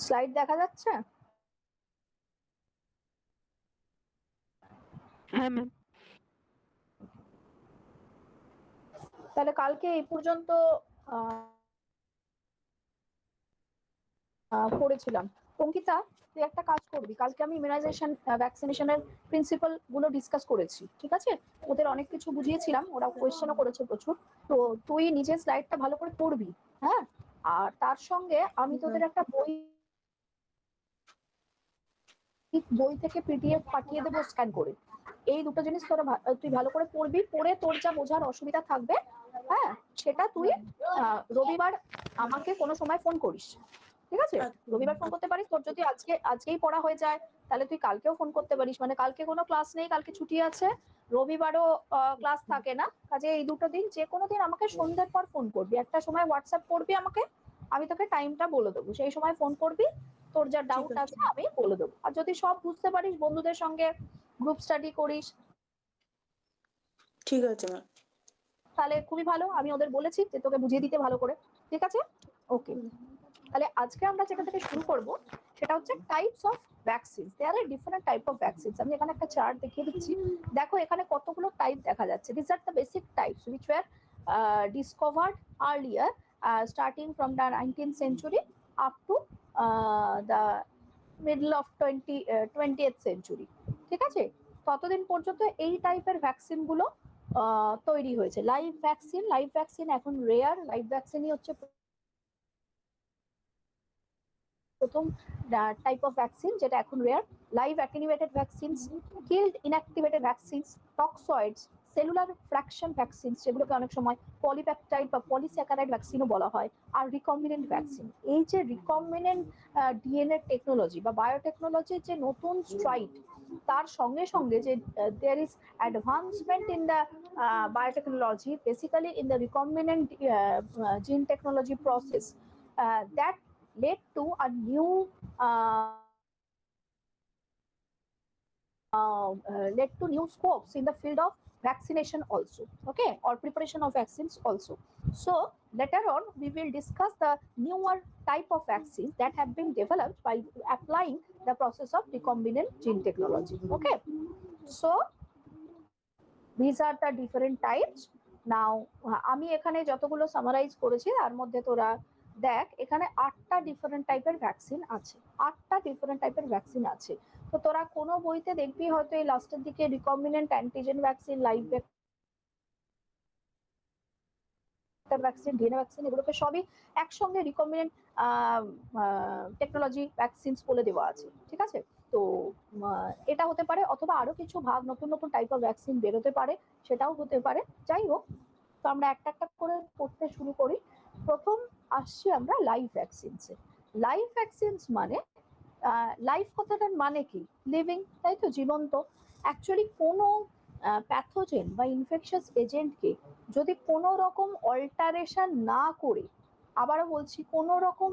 Slide দেখা যাচ্ছে? হ্যাঁ ম্যাম। তাহলে কালকে এই পর্যন্ত পড়েছিলাম। অঙ্কিতা, তুই একটা কাজ করবি, কালকে আমি ইমিউনাইজেশন ভ্যাকসিনেশনের প্রিন্সিপাল গুলো ডিসকাস করেছি, ঠিক আছে? ওদের অনেক কিছু বুঝিয়েছিলাম, ওরা কোয়েশ্চেনও করেছে প্রচুর। তো তুই নিজের স্লাইডটা ভালো করে পড়বি, হ্যাঁ? আর তার সঙ্গে আমি তোদের একটা বই থেকে পিডিএফ পাঠিয়ে দেবো স্ক্যান করে। এই দুটো জিনিস তোরা তুই ভালো করে পড়বি, পড়ে তোর যা বোঝার অসুবিধা থাকবে, হ্যাঁ, সেটা তুই রবিবার আমাকে কোনো সময় ফোন করিস, ঠিক আছে? রবিবার ফোন করতে পারিস। তোর যদি আজকেই পড়া হয়ে যায় তাহলে তুই কালকেও ফোন করতে পারিস, মানে কালকে কোনো ক্লাস নেই, কালকে ছুটি আছে, রবিবারও ক্লাস থাকে না, কাজে এই দুটো দিন যে কোনো দিন আমাকে সন্ধ্যের পর ফোন করবি, একটা সময় হোয়াটসঅ্যাপ করবি আমাকে, আমি তোকে টাইমটা বলে দেবো, সেই সময় ফোন করবি, তোর যা ডাউট আছে আমি বলে দেবো। আর যদি সব বুঝতে পারিস, বন্ধুদের সঙ্গে গ্রুপ স্টাডি করিস, ঠিক আছে ম্যাম, তাহলে খুবই ভালো। আমি ওদের বলেছি যে তোকে বুঝিয়ে দিতে ভালো করে, ঠিক আছে? ওকে, তাহলে আজকে আমরা যেটা থেকে শুরু করব সেটা হচ্ছে types of vaccines. There are different type of vaccines. আমি এখানে একটা চার্ট দেখিয়ে দিচ্ছি, দেখো এখানে কতগুলো টাইপ দেখা যাচ্ছে। This are the basic types which were discovered earlier, starting from the 19th century up to the middle of 20th century, ঠিক আছে? ততদিন পর্যন্ত এই টাইপের ভ্যাকসিন গুলো তৈরি হয়েছে। লাইভ ভ্যাকসিন এখন রেয়ার, লাইভ ভ্যাকসিনই হচ্ছে প্রথম টাইপ অফ ভ্যাকসিন যেটা এখন rare. Live attenuated vaccines, killed inactivated vaccines, toxoids, cellular fraction vaccines, যেগুলোকে অনেক সময় পলিপ্যাপটাইড বা পলিস্যাকারাইড ভ্যাকসিনও বলা হয়, আর রিকম্বিনেন্ট ভ্যাকসিন। এই যে রিকম্বিনেন্ট ডিএনএ টেকনোলজি বা বায়োটেকনোলজির যে নতুন স্ট্রাইড, তার সঙ্গে সঙ্গে যে there is advancement in the biotechnology, basically in the recombinant gene technology process, that led to a new led to new scopes in the field of vaccination also, okay, or preparation of vaccines also. So later on we will discuss the newer type of vaccines that have been developed by applying the process of recombinant gene technology, okay? So these are the different types. Now আমি এখানে যতগুলো summarise করেছি তার মধ্যে তোরা দেখ, এখানে 8টা different টাইপের ভ্যাকসিন আছে, 8টা ডিফারেন্ট টাইপের ভ্যাকসিন আছে। তো তোরা কোনো বইতে দেখবি হয়তো এই লাস্টের দিকে recombinant antigen vaccine, live vaccine, DNA vaccine, এগুলোকে সবই একসঙ্গে রিকম্বিনেন্ট টেকনোলজি ভ্যাকসিনস বলে দেওয়া আছে, ঠিক আছে? তো এটা হতে পারে, অথবা আরো কিছু ভাগ নতুন নতুন টাইপ অফ ভ্যাকসিন বেরোতে পারে, সেটাও হতে পারে। যাই হোক, তো আমরা একটা একটা করে পড়তে শুরু করি। প্রথম আসছি আমরা লাইভ ভ্যাকসিনসে। লাইভ ভ্যাকসিনস মানে, লাইফ কথাটার মানে কি? লিভিং, তাই তো, জীবন্ত। অ্যাকচুয়ালি কোনো প্যাথোজেন বা ইনফেকশাস এজেন্টকে যদি কোনো রকম অল্টারেশন না করে, আবারও বলছি, কোনো রকম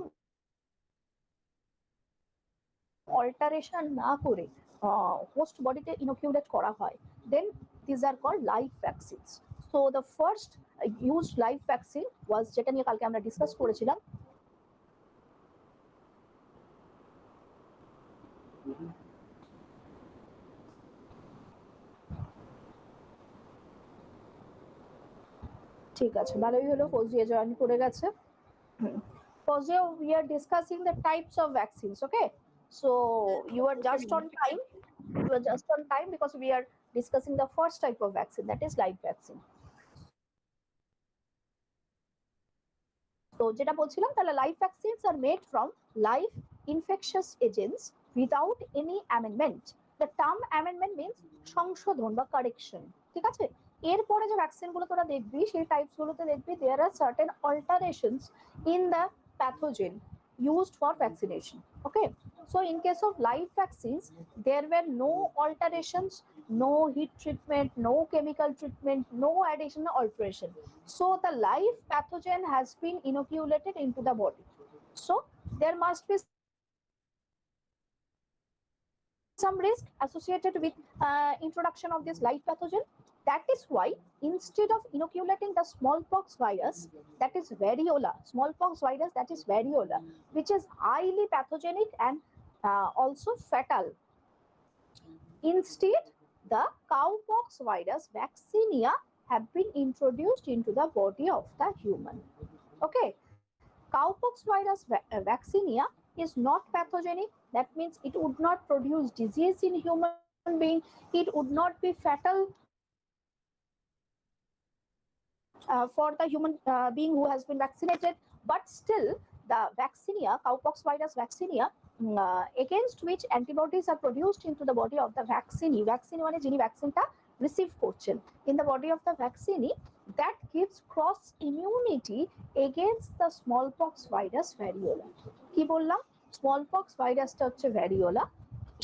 অল্টারেশন না করে হোস্ট বডিতে ইনোকিউলেট করা হয়, then this are called live vaccines. So the first used live vaccine was, যেটা নিয়ে কালকে আমরা ডিসকাস করেছিলাম, ঠিক আছে, ভালোই হলো ফৌজিয়া জয়েন করে গেছে। Fozia, we are discussing the types of vaccines, okay? So you are just on time. You are just on time because we are discussing the first type of vaccine, that is live vaccine. So যেটা বলছিলাম, তাহলে live vaccines are made from live infectious agents without any amendment. The term amendment means সংশোধন বা correction, ঠিক আছে? এরপরে যে vaccine গুলো তোরা দেখবি, সেই টাইপস গুলোতে দেখবি there are certain alterations in the pathogen used for vaccination, okay? So in case of live vaccines, there were no alterations, no heat treatment, no chemical treatment, no additional alteration. So the live pathogen has been inoculated into the body. So there must be some risk associated with introduction of this live pathogen. That is why instead of inoculating the smallpox virus, that is variola, smallpox virus that is variola, which is highly pathogenic and also fatal, instead the cowpox virus vaccinia have been introduced into the body of the human. Okay, cowpox virus vaccinia is not pathogenic. That means it would not produce disease in human being. It would not be fatal for the human being who has been vaccinated. But still, the vaccinia, cowpox virus vaccinia, against which antibodies are produced into the body of the vaccinee. Vaccine মানে যিনি ভ্যাকসিনটা receive করছেন, in the body of the vaccinee, that gives cross immunity against the smallpox virus variola. কি বললাম? Smallpox ভাইরাসটা হচ্ছে variola,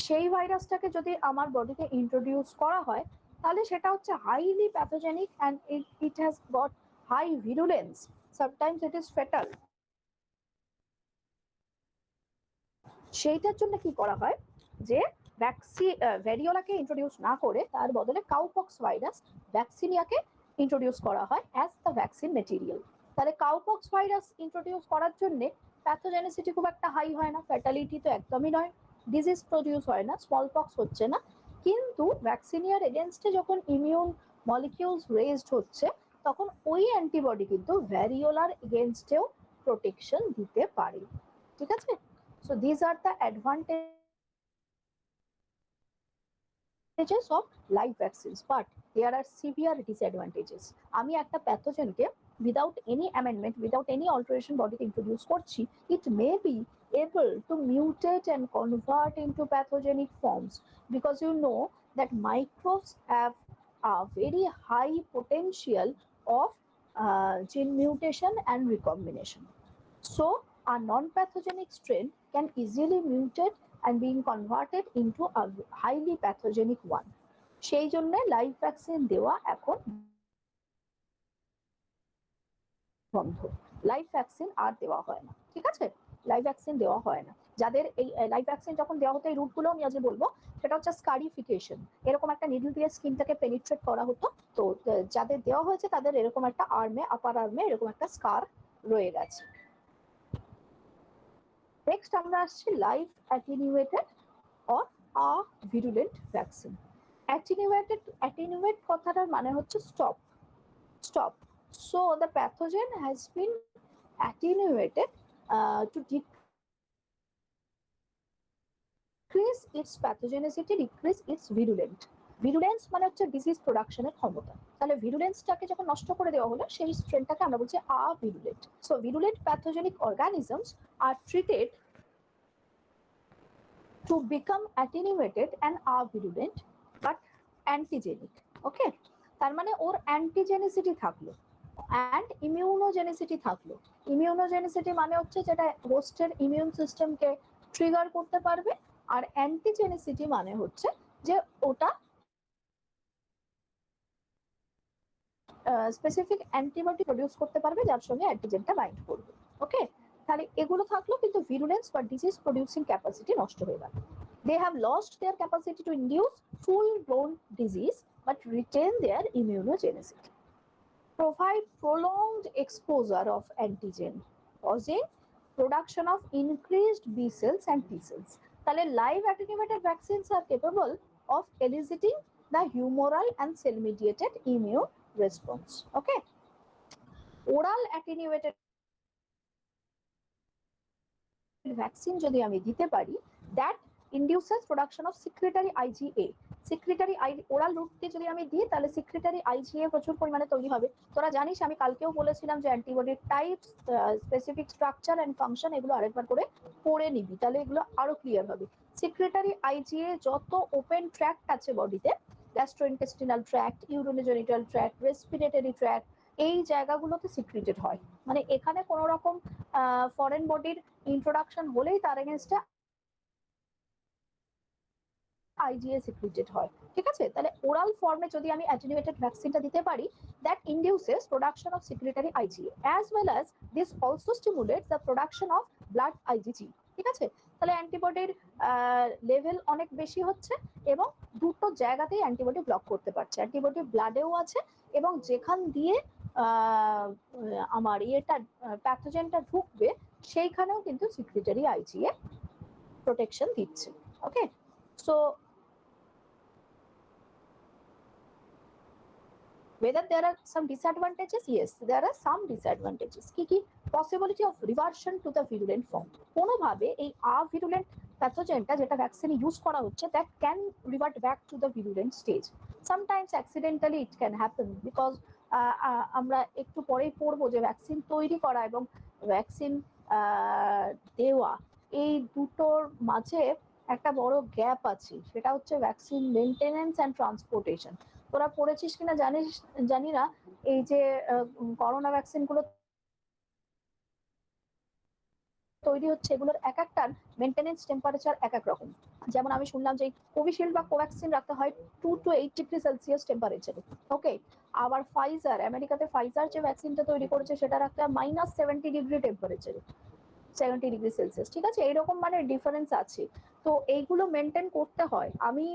সেই ভাইরাসটাকে যদি আমার বডিতে ইন্ট্রোডিউস করা হয় তাহলে সেটা হচ্ছে highly pathogenic and it has got high virulence, sometimes it is fatal. সেইটার জন্য কি করা হয় যে ভ্যারিওলাকে ইন্ট্রোডিউস না করে তার বদলে কাউপক্স ভাইরাস ভ্যাকসিনিয়াকে ইন্ট্রোডিউস করা হয় অ্যাজ দ্য ভ্যাকসিন মেটেরিয়াল। তাহলে কাউপক্স ভাইরাস ইন্ট্রোডিউস করার জন্য প্যাথোজেনিসিটি খুব একটা হাই হয় না, ফ্যাটালিটি তো একদমই নয়, ডিজিজ প্রডিউস হয় না, স্মলপক্স হচ্ছে না, কিন্তু ভ্যাকসিনিয়ার এগেনস্টে যখন ইমিউন মলিকিউলস রেজড হচ্ছে তখন ওই অ্যান্টিবডি কিন্তু ভ্যারিওলার এগেনস্টেও প্রোটেকশন দিতে পারে। ঠিক আছে? So this are the advantages of live vaccines, but there are severe disadvantages. আমি একটা প্যাথোজেনকে without any amendment, without any alteration bodyতে introduce করছি, it may be able to mutate and convert into pathogenic forms, because you know that microbes have a very high potential of gene mutation and recombination. So a non-pathogenic strain can easily mutate and being converted into a highly pathogenic one. সেই জন্য live vaccine দেওয়া এখন বন্ধ, live vaccine আর দেওয়া হয় না। ঠিক আছে, লাইভ ভ্যাকসিন দেওয়া হয় না। যাদের এই লাইভ ভ্যাকসিন যখন দেওয়া হতো, এই রুটগুলো আমি আজ বলবো, সেটা হচ্ছে স্কারিফিকেশন, এরকম একটা নিডল দিয়ে স্কিনটাকে পেনিট্রেট করা হতো। তো যাদের দেওয়া হয়েছে তাদের এরকম একটা আর্মে, আপার আর্মে এরকম একটা স্কার রয়ে গেছে। নেক্সট আমরা আসছি লাইভ অ্যাটেনুয়েটেড অর আভিরুলেন্ট ভ্যাকসিন। অ্যাটেনুয়েট কথাটার মানে হচ্ছে stop, stop. So the pathogen has been attenuated to decrease its pathogenicity, decrease its virulence. ভিরুলেন্স মানে হচ্ছে ডিজিজ প্রোডাকশনের ক্ষমতা। তাহলে ভিরুলেন্সটাকে যখন নষ্ট করে দেওয়া হলো সেই স্ট্রেনটাকে আমরা বলছি avirulent. So virulent pathogenic organisms are treated to become attenuated and avirulent but antigenic. Okay, তার মানে ওর অ্যান্টিজেনিসিটি থাকলো অ্যান্ড ইমিউনোজেনিসিটি থাকলো। ইমিউনোজেনিসিটি মানে হচ্ছে যেটা হোস্টের ইমিউন সিস্টেমকে ট্রিগার করতে পারবে, আর অ্যান্টিজেনিসিটি মানে হচ্ছে যে ওটা স্পেসিফিক অ্যান্টিবডি প্রডিউস করতে পারবে যার সঙ্গে অ্যান্টিজেনটা বাইন্ড করবে। ওকে, তাহলে এগুলো থাকলো, কিন্তু ভিরুলেন্স বা ডিজিজ প্রডিউসিং ক্যাপাসিটি নষ্ট হয়ে গেল। They have lost their capacity to induce full-blown disease but retain their immunogenicity. Provide prolonged exposure of antigen, causing production of increased B cells and T cells. তাহলে live attenuated vaccines are capable of eliciting the humoral and cell-mediated immune response. Okay, oral attenuated vaccine যদি আমি দিতে পারি, that induces production of secretory IgA. secretory oral route দিয়ে যদি আমি দিই তাহলে secretory IgA প্রচুর পরিমাণে তৈরি হবে। তোরা জানিস আমি কালকেও বলেছিলাম যে অ্যান্টিবডির types, specific structure and function এগুলো আরেকবার করে পড়ে নিবি, তাহলে এগুলো আরো ক্লিয়ার হবে। secretory IgA যত ওপেন ট্র্যাক্ট আছে বডিতে, gastrointestinal tract, urinogenital tract, respiratory tract, এই জায়গাগুলোতে সিক্রিটেড হয়। মানে এখানে কোনো রকম ফরেন বডির ইন্ট্রোডাকশন হলেই তার এগেনস্টে IgA সিক্রিটেড হয়। ঠিক আছে, তাহলে ওরাল ফর্মে যদি আমি অ্যাটেনুয়েটেড ভ্যাকসিনটা দিতে পারি, that induces production of secretory IgA as well as this also stimulates the production of blood IgG. ঠিক আছে, তাহলে অ্যান্টিবডির লেভেল অনেক বেশি হচ্ছে এবং দুটো জায়গাতেই অ্যান্টিবডি ব্লক করতে পারছে। অ্যান্টিবডি ব্লাডেও আছে এবং যেখান দিয়ে আমার ইয়েটা প্যাথোজেনটা ঢুকবে সেইখানেও কিন্তু সিক্রিটারি আইজিএ প্রোটেকশন দিচ্ছে। ওকে, so whether there are some disadvantages, yes there are some disadvantages. কি possibility of reversion to the virulent form, কোনোভাবে এই avirulent প্যাথোজেনটা যেটা ভ্যাকসিনে ইউজ করা হচ্ছে that can revert back to the virulent stage. Sometimes accidentally it can happen because আমরা একটু পরেই পড়বো যে ভ্যাকসিন তৈরি করা এবং ভ্যাকসিন দেওয়া এই দুটোর মাঝে একটা বড় গ্যাপ আছে, সেটা হচ্ছে ভ্যাকসিন মেইনটেনেন্স অ্যান্ড ট্রান্সপোর্টেশন। তোরা পড়েছিস কিনা জানি না, এই যে করোনা ভ্যাকসিন গুলো তৈরি হচ্ছে এগুলোর এক একটার মেইনটেনেন্স টেম্পারেচার এক এক রকম। যেমন আমি শুনলাম যে কোভিশিল্ড বা কোভ্যাক্সিন রাখতে হয় 2 to 8 ডিগ্রি সেলসিয়াস টেম্পারেচারে। ওকে, আবার ফাইজার, আমেরিকাতে ফাইজার যে ভ্যাকসিনটা তৈরি করেছে সেটা রাখতে হয় -70 ডিগ্রি টেম্পারেচারে, 70 ডিগ্রি সেলসিয়াস। ঠিক আছে, এইরকম মানে ডিফারেন্স আছে। তো এইগুলো মেনটেন করতে হয়। আমি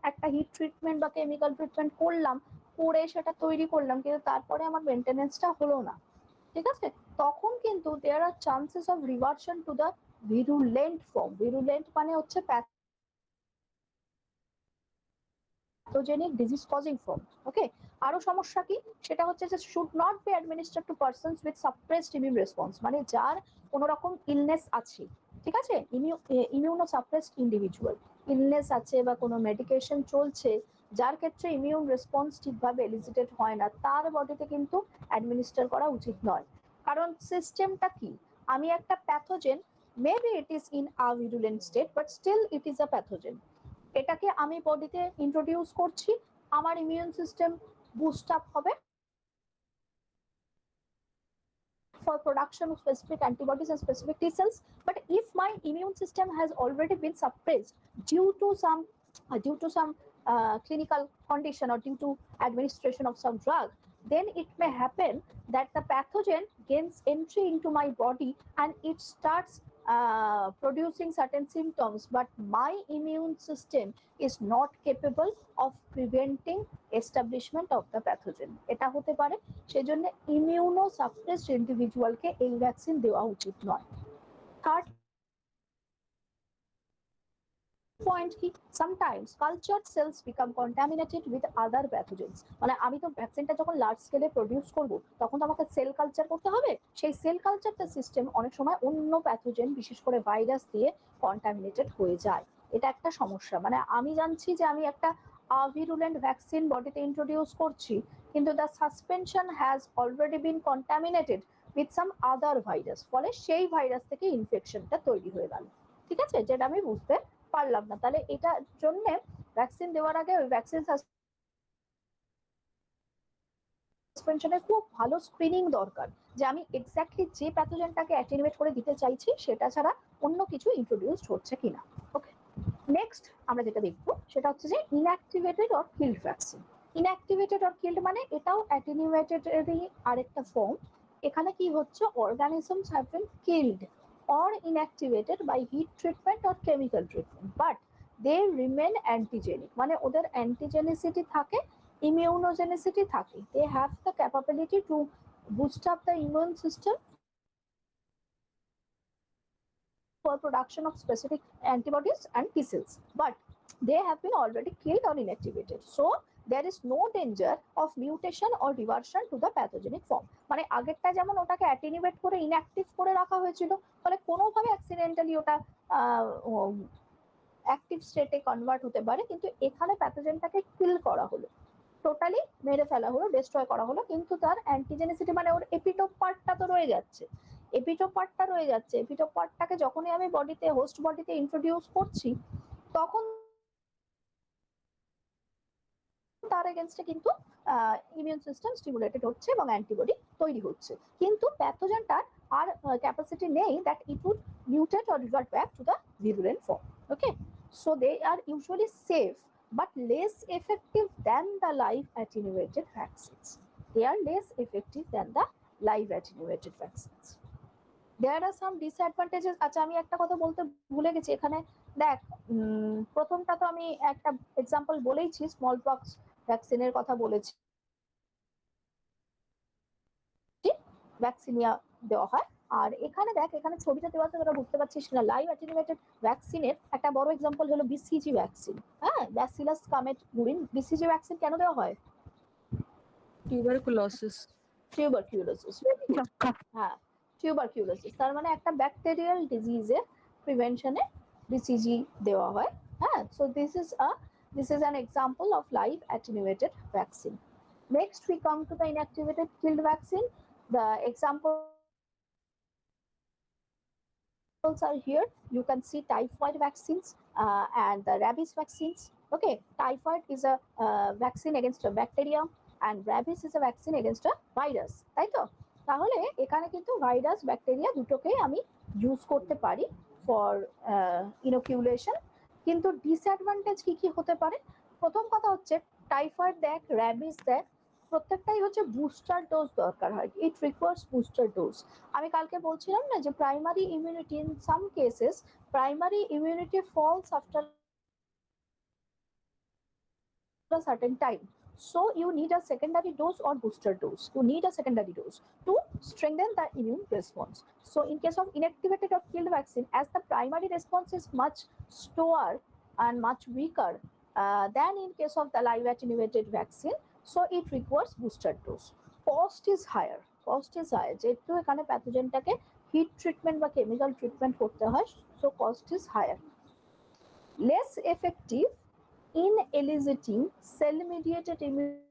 একটা হিট ট্রিটমেন্ট বা কেমিক্যাল ট্রিটমেন্ট করলাম, করে সেটা তৈরি করলাম, কিন্তু তারপরে আমার মেনটেনেন্সটা হলো না, ঠিক আছে, তখন কিন্তু there are chances of reversion to the virulent form. Virulent মানে হচ্ছে pathogenic disease causing form. Okay, আরো সমস্যা কি, সেটা হচ্ছে যে should not be administered to persons with suppressed immune response, মানে যার কোনো রকম ইলনেস আছে, ঠিক আছে, ইমিউনো সাপ্রেসড ইন্ডিভিজুয়াল, ইলনেস আছে বা কোনো মেডিকেশন চলছে যার ক্ষেত্রে ইমিউন রেসপন্স ঠিকভাবে এলিজিটেড হয় না, তার বডিতে কিন্তু অ্যাডমিনিস্টার করা উচিত নয়। কারণ সিস্টেমটা কি, আমি একটা pathogen, maybe it is in a virulent state but still it is a pathogen, এটাকে আমি বডিতে ইন্ট্রোডিউস করছি, আমার ইমিউন সিস্টেম বুস্ট আপ হবে for production of specific antibodies and specific T cells. But if my immune system has already been suppressed due to some clinical condition or due to administration of some drug, then it may happen that the pathogen gains entry into my body and it starts producing certain symptoms, but my immune system is not capable of preventing establishment of the pathogen. এটা হতে পারে, সেজন্য immuno suppressed ইন্ডিভিজুয়ালকে এই vaccine দেওয়া উচিত নয়। Third point কি, sometimes culture cells become contaminated with other pathogens, মানে আমি তো ভ্যাকসিনটা যখন লার্জ স্কেলে প্রডিউস করব তখন তো আমাকে সেল কালচার করতে হবে, সেই সেল কালচারটা সিস্টেম অনেক সময় অন্য প্যাথোজেন বিশেষ করে ভাইরাস দিয়ে কন্টামিনেটেড হয়ে যায়। এটা একটা সমস্যা, মানে আমি জানছি যে আমি একটা virulent ভ্যাকসিন বডিতে ইন্ট্রোডিউস করছি, কিন্তু the suspension has already been contaminated with some other virus, ফলে সেই ভাইরাস থেকে ইনফেকশনটা তৈরি হয়ে গেল, ঠিক আছে, যেটা আমি বুঝতে পারলাম না। তাহলে এটার জন্য ভ্যাকসিন দেওয়ার আগে ওই ভ্যাকসিন সাসপেনশনের খুব ভালো স্ক্রিনিং দরকার, যে আমি এক্স্যাক্টলি যে প্যাথোজেনটাকে অ্যাটেনুয়েট করে দিতে চাইছি সেটা ছাড়া অন্য কিছু ইন্ট্রোডিউসড হচ্ছে কিনা। ওকে, নেক্সট আমরা যেটা দেখবো সেটা হচ্ছে যে inactivated or killed vaccine. Inactivated or killed মানে এটাও অ্যাটেনুয়েটেডেরই আরেকটা ফর্ম। এখানে কি হচ্ছে, organisms have been killed or inactivated by heat treatment or chemical treatment, but they remain antigenic, মানে ওদের অ্যান্টিজেনিসিটি থাকে, immunogenicity থাকে, they have the capability to boost up the immune system for production of specific antibodies and T cells, but they have been already killed or inactivated, so there is no danger of mutation or reversion to the pathogenic form. মানে আগেরটা যেমন ওটাকে অ্যাটেনুয়েট করে inactive করে রাখা হয়েছিল, ফলে কোনোভাবে অ্যাক্সিডেন্টালি ওটা অ্যাক্টিভ স্টেটে কনভার্ট হতে পারে, কিন্তু এখানে প্যাথোজেনটাকে কিল করা হলো, টোটালি মেরে ফেলা হলো, ডিস্ট্রয় করা হলো, কিন্তু তার অ্যান্টিজেনিসিটি মানে ওর এপিটোপ পার্টটা তো রয়ে যাচ্ছে, এপিটোপ পার্টটা রয়ে যাচ্ছে, এপিটোপ পার্টটাকে যখনই আমি বডিতে হোস্ট বডিতে ইন্ট্রোডিউস করছি তখন তার এগেনস্টে কিন্তু ইমিউন সিস্টেম স্টিমুলেটেড হচ্ছে এবং অ্যান্টিবডি তৈরি হচ্ছে, কিন্তু প্যাথোজেনটার আর ক্যাপাসিটি নেই that it would mutate or revert back to the virulent form. Okay, so they are usually safe but less effective than the live attenuated vaccines. They are less effective than the live attenuated vaccines. There are some disadvantages. আচ্ছা আমি একটা কথা বলতে ভুলে গেছি এখানে, দেখ প্রথমটা তো আমি একটা এক্সাম্পল বলেইছি, স্মল পক্স ভ্যাকসিনের কথা বলেছি, ভ্যাকসিনিয়া দেওয়া হয়। আর এখানে দেখ, এখানে ছবিটা দেওয়া আছে, তোরা বুঝতে পারছিস না, লাইভ অ্যাটেনুয়েটেড ভ্যাকসিনের একটা বড় এক্সাম্পল হলো বিসিজি ভ্যাকসিন। হ্যাঁ, ব্যাসিলাস কামেট-গুরিন। বিসিজি ভ্যাকসিন কেন দেওয়া হয়? টিউবারকুলোসিস। টিউবারকিউলোসিস। হ্যাঁ, টিউবারকিউলোসিস তার মানে একটা ব্যাকটেরিয়াল ডিজিজের প্রিভেনশনে বিসিজি দেওয়া হয়। হ্যাঁ, so this is an example of live attenuated vaccine. Next we come to the inactivated killed vaccine. The examples are here. You can see typhoid vaccines and the rabies vaccines. Okay, typhoid is a vaccine against a bacteria and rabies is a vaccine against a virus, তাই তো? তাহলে এখানে কিন্তু virus bacteria দুটোকেই আমি use করতে পারি for ইনোকিউলেশন। কিন্তু ডিসঅ্যাডভান্টেজ কি কি হতে পারে? প্রথম কথা হচ্ছে, টাইফয়েড দেখ, র্যাবিস দেখ, প্রত্যেকটাই হচ্ছে বুস্টার ডোজ দরকার হয়। It requires booster dose. আমি কালকে বলছিলাম না যে primary immunity, in some cases primary immunity falls after a certain time. So you need a secondary dose or booster dose. You need a secondary dose to strengthen the immune response. So in case of inactivated or killed vaccine, as the primary response is much slower and much weaker than in case of the live attenuated vaccine, so it requires booster dose. Cost is higher. Cost is higher. যেহেতু এখানে প্যাথোজেনটাকে hit treatment বা chemical treatment করতে হয়, so cost is higher. Less effective in eliciting cell-mediated immunity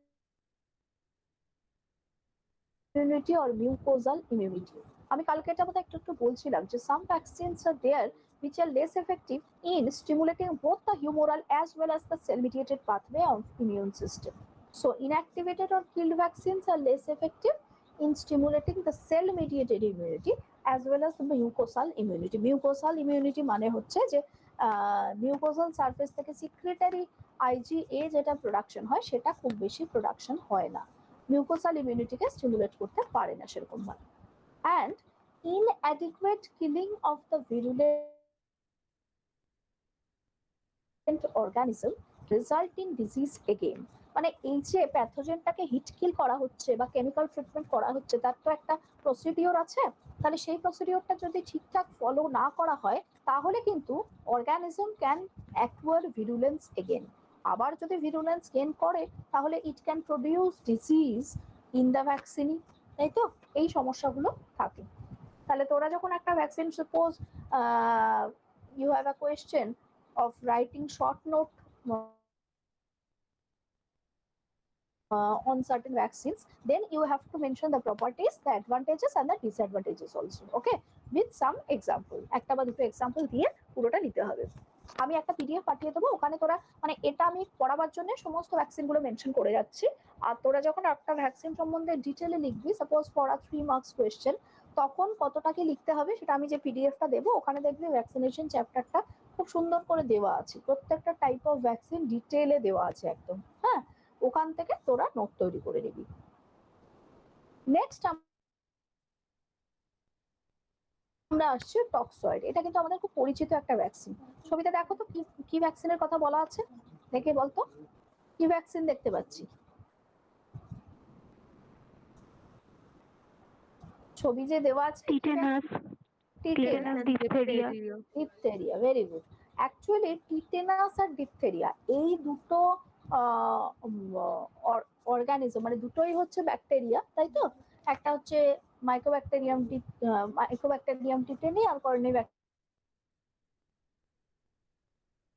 or mucosal immunity. আমি কালকে এটা বোধহয় একটু বলছিলাম যে some vaccines are there which are less effective in stimulating both the humoral as well as the cell-mediated pathway of immune system. So inactivated or killed vaccines are less effective in stimulating the cell-mediated immunity as well as the mucosal immunity. Mucosal immunity মানে হচ্ছে যে mucosal surface থেকে secretary IGA যেটা production হয় সেটা খুব বেশি production হয় না, মিউকোসাল ইমিউনিটিকে স্টিমুলেট করতে পারে না সেরকম ভাবে। And inadequate killing of the virulent organism result in disease again. মানে এই যে প্যাথোজেনটাকে হিট কিল করা হচ্ছে বা কেমিক্যাল ট্রিটমেন্ট করা হচ্ছে, তার তো একটা প্রসিডিওর আছে। তাহলে সেই প্রসিডিওরটা যদি ঠিকঠাক ফলো না করা হয়, তাহলে কিন্তু organism can acquire virulence again. আবার যদি ভিরুলেন্স গেন করে, তাহলে it can produce disease in the vaccine, তাই তো? এই সমস্যাগুলো থাকে। তাহলে তোরা যখন একটা ভ্যাকসিন, suppose you have a question of writing short note on certain vaccines, then you have to mention the properties, the advantages and the disadvantages also, okay, with some example. একটা বা দুটো এক্সাম্পল দিয়ে পুরোটা নিতে হবে। আমি একটা পিডিএফ পাঠিয়ে দেবো, ওখানে তোরা মানে এটা আমি পড়াবার জন্য সমস্ত ভ্যাকসিন গুলো মেনশন করে যাচ্ছি। আর তোরা যখন একটা ভ্যাকসিন সম্বন্ধে ডিটেলে লিখবি, suppose for a 3 marks question, তখন কতটা কি লিখতে হবে সেটা আমি যে পিডিএফটা দেবো, ওখানে দেখবি ভ্যাকসিনেশন চ্যাপ্টারটা খুব সুন্দর করে দেওয়া আছে, প্রত্যেকটা টাইপ অফ ভ্যাকসিন ডিটেলে দেওয়া আছে একদম। হ্যাঁ, ওখান থেকে তোরা নোট তৈরি করে নিবি। নেক্সট আমরা আসছি টক্সয়েড। এটা কিন্তু আমাদের খুব পরিচিত একটা ভ্যাকসিন। ছবিতে দেখো তো কি কি ভ্যাকসিনের কথা বলা আছে, দেখে বলতো কি ভ্যাকসিন দেখতে পাচ্ছি? ছবি যে দেওয়া আছে, tetanus, diphtheria. Diphtheria, very good. Actually tetanus আর ডিপথেরিয়া এই দুটো অর্গানিজম, মানে দুটোই হচ্ছে ব্যাকটেরিয়া, তাই তো? একটা হচ্ছে মাইক্রোব্যাকটেরিয়াম টিটেনি আর কর্নি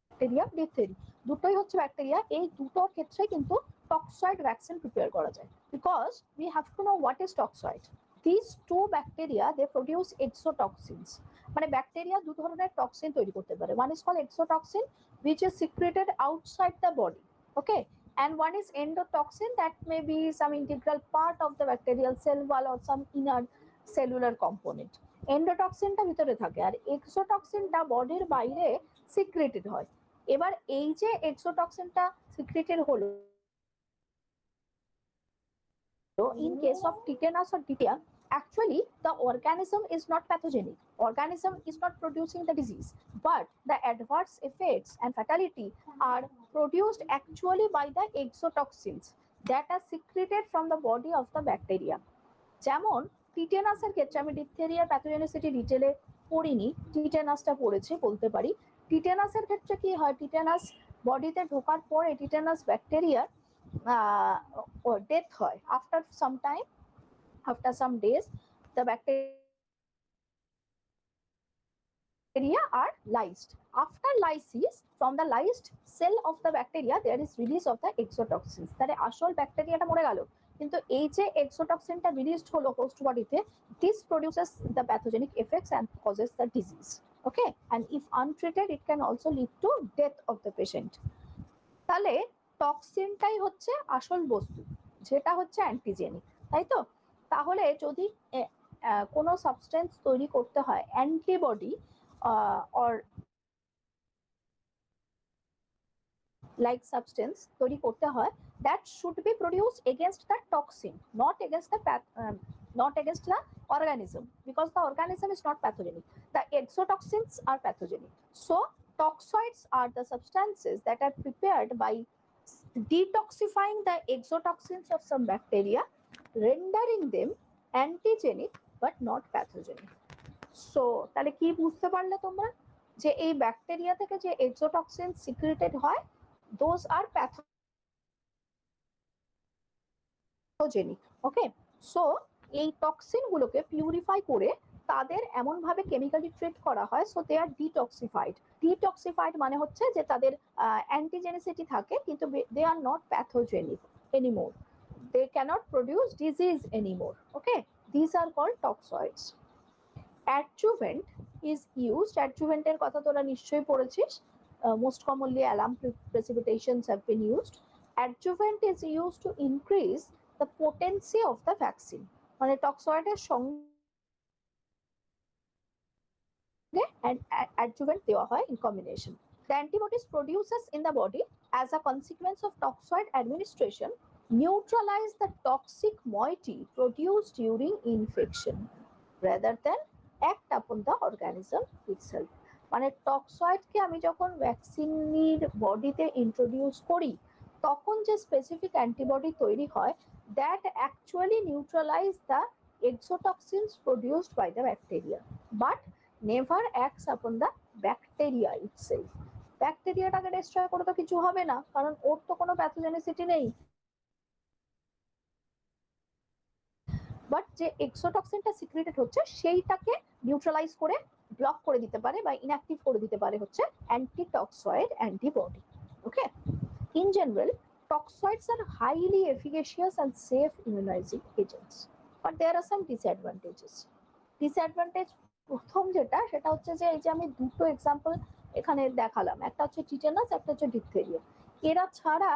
ব্যাকটেরিয়াম ডিপথেরি, দুটোই হচ্ছে ব্যাকটেরিয়া। এই দুটোর ক্ষেত্রে কিন্তু টক্সয়েড ভ্যাকসিন প্রিপেয়ার করা যায়, because we have to know what is toxoid. These two bacteria, they produce exotoxins. মানে ব্যাকটেরিয়া দু ধরনের টক্সিন তৈরি করতে পারে। One is called exotoxin which is secreted outside the body, okay, and one is endotoxin that may be some integral part of the bacterial cell wall or some inner cellular component. এন্ডোটক্সিনটা ভিতরে থাকে আর এক্সোটক্সিনটা বডির বাইরে secreted হয়। এবার এই যে এক্সোটক্সিনটা secreted হলো, in case of tetanus or diphtheria, actually the organism is not pathogenic, organism is not producing the disease, but the adverse effects and fatality are produced actually by the exotoxins that are secreted from the body of the bacteria. যেমন টিটেনাসের ক্ষেত্রে, আমি ডিপথেরিয়ার pathogenicity ডিটেলে পড়িনি, টিটেনাসটা পড়েছি বলতে পারি। টিটেনাসের ক্ষেত্রে কি হয়, টিটেনাস বডিতে ঢোকার পরে টিটেনাস ব্যাকটেরিয়ার ডেথ হয় after some time, after some days the bacteria are lysed. After lysis, from the lysed cell of the bacteria there is release of the exotoxins. তাহলে আসল ব্যাকটেরিয়াটা মরে গেল, কিন্তু এই যে এক্সোটক্সিনটা রিলিজড হলো হোস্ট বডিতে, this produces the pathogenic effects and causes the disease. Okay, and if untreated it can also lead to death of the patient. তাহলে টক্সিনটাই হচ্ছে আসল বস্তু, যেটা হচ্ছে অ্যান্টিজেনিক, তাই তো? তাহলে যদি কোনো সাবস্টেন্স তৈরি করতে হয়, অ্যান্টিবডি অর like substance তৈরি করতে হয়, that should be produced against the toxin, not against the organism, because the organism is not pathogenic. The exotoxins are pathogenic. So toxoids are the substances that are prepared by detoxifying the exotoxins of some bacteria, rendering them antigenic but not pathogenic. So তাহলে কি বুঝতে পারলে তোমরা, যে এই bacteria থেকে যে exotoxin secreted হয়, those are pathogenic. Okay, so এই টক্সিন গুলোকে পিউরিফাই করে তাদের এমন ভাবে কেমিক্যালি ট্রিট করা হয়, so they are detoxified. Detoxified মানে হচ্ছে যে তাদের অ্যান্টিজেনিসিটি থাকে, কিন্তু they are not pathogenic anymore, they cannot produce disease anymore. Okay, these are called toxoids. Adjuvant is used, adjuvant এর কথা তোরা নিশ্চয়ই পড়েছিস, most commonly alum precipitations have been used. Adjuvant is used to increase the potency of the vaccine, মানে টক্সয়েডের সঙ্গে adjuvant দেওয়া হয় in combination. The antibodies produces in the body as a consequence of toxoid administration neutralize the toxic moiety produced during infection rather than act upon the organism itself. মানে টক্সয়েডকে আমি যখন ভ্যাকসিনের বডিতে introduce করি, তখন যে স্পেসিফিক অ্যান্টিবডি তৈরি হয়, that actually neutralise the exotoxins produced by the bacteria, but never acts upon the bacteria itself. ব্যাকটেরিয়াটাকে ডিস্ট্রয় করে তো কিছু হবে না, কারণ ওর তো কোনো প্যাথোজেনিসিটি নেই, বাট যে এক্সোটক্সিনটা সিক্রেটেড হচ্ছে সেইটাকে নিউট্রালাইজ করে ব্লক করে দিতে পারে বা ইনঅ্যাক্টিভ করে দিতে পারে হচ্ছে antitoxoid antibody. Okay, in general toxoids are highly efficacious and safe immunizing agents, but there are some disadvantages. প্রথম যেটা, সেটা হচ্ছে যে এই যে আমি দুটো এক্সাম্পল এখানে দেখালাম, একটা হচ্ছে টিটেনাস, একটা হচ্ছে ডিপথেরিয়া, এরা ছাড়া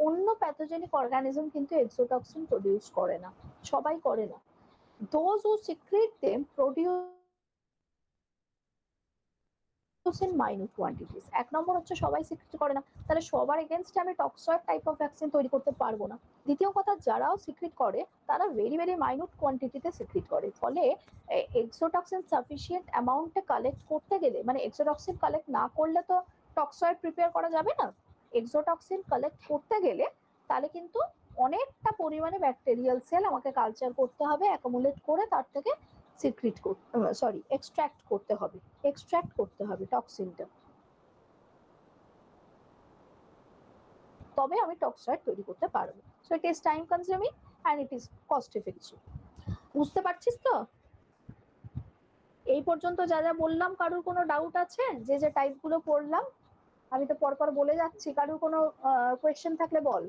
অন্য প্যাথোজেনিক অর্গানিজম কিন্তু এক্সোটক্সিন প্রডিউস করে না, সবাই করে না। those who secrete them produce in minute quantities. এক নম্বর হচ্ছে সবাই সিক্রেট করে না, তাহলে সবার এগেইনস্টে আমি টক্সয়েড টাইপ অফ ভ্যাকসিন তৈরি করতে পারবো না। দ্বিতীয় কথা, যারাও সিক্রেট করে তারা ভেরি ভেরি মাইনিউট কোয়ান্টিটিতে সিক্রেট করে, ফলে এক্সোটক্সিন সাফিসিয়েন্ট অ্যামাউন্টে কালেক্ট করতে গেলে, মানে এক্সোটক্সিন কালেক্ট না করলে তো টক্সয়েড প্রিপেয়ার করা যাবে না। এক্সোটক্সিন কালেক্ট করতে গেলে তাহলে কিন্তু অনেকটা পরিমাণে ব্যাকটেরিয়াল সেল আমাকে কালচার করতে হবে, অ্যাকুমুলেট করে তার থেকে সিক্রেট করতে, সরি এক্সট্রাক্ট করতে হবে টক্সিনটা, তবে আমি টক্সয়েড তৈরি করতে পারবো। So it is time consuming and it is cost effective. বুঝতে পারছিস তো? এই পর্যন্ত যা যা বললাম, কারোর কোনো ডাউট আছে? যে যে টাইপগুলো পড়লাম আমি তো পরপর বলে যাচ্ছি, কারোর কোনো কোয়েশ্চেন থাকলে বল।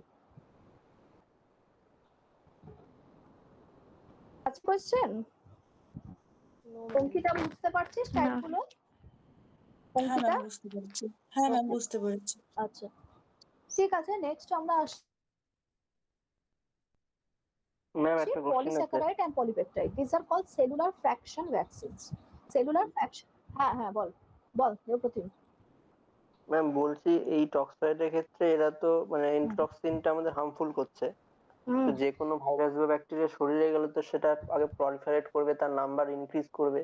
আছে কোয়েশ্চেন? অঙ্কিতা বুঝতে পারছিস টাইপগুলো? হ্যাঁ ম্যাম বুঝতে পেরেছি, হ্যাঁ ম্যাম বুঝতে পেরেছি। আচ্ছা ঠিক আছে, নেক্সট আমরা polysaccharide and polypeptide. These are called cellular fraction vaccines. Cellular fraction, হ্যাঁ হ্যাঁ বল বল দেবপ্রতিম। ম্যাম বলছি এই টক্সয়েডের ক্ষেত্রে এরা তো মানে ইন্ট্রক্সিনটা আমাদের হার্মফুল করছে, তো যে কোনো ভাইরাস বা ব্যাকটেরিয়া শরীরে গেলে তো সেটা আগে প্রলিফারেট করবে, তার নাম্বার ইনক্রিজ করবে,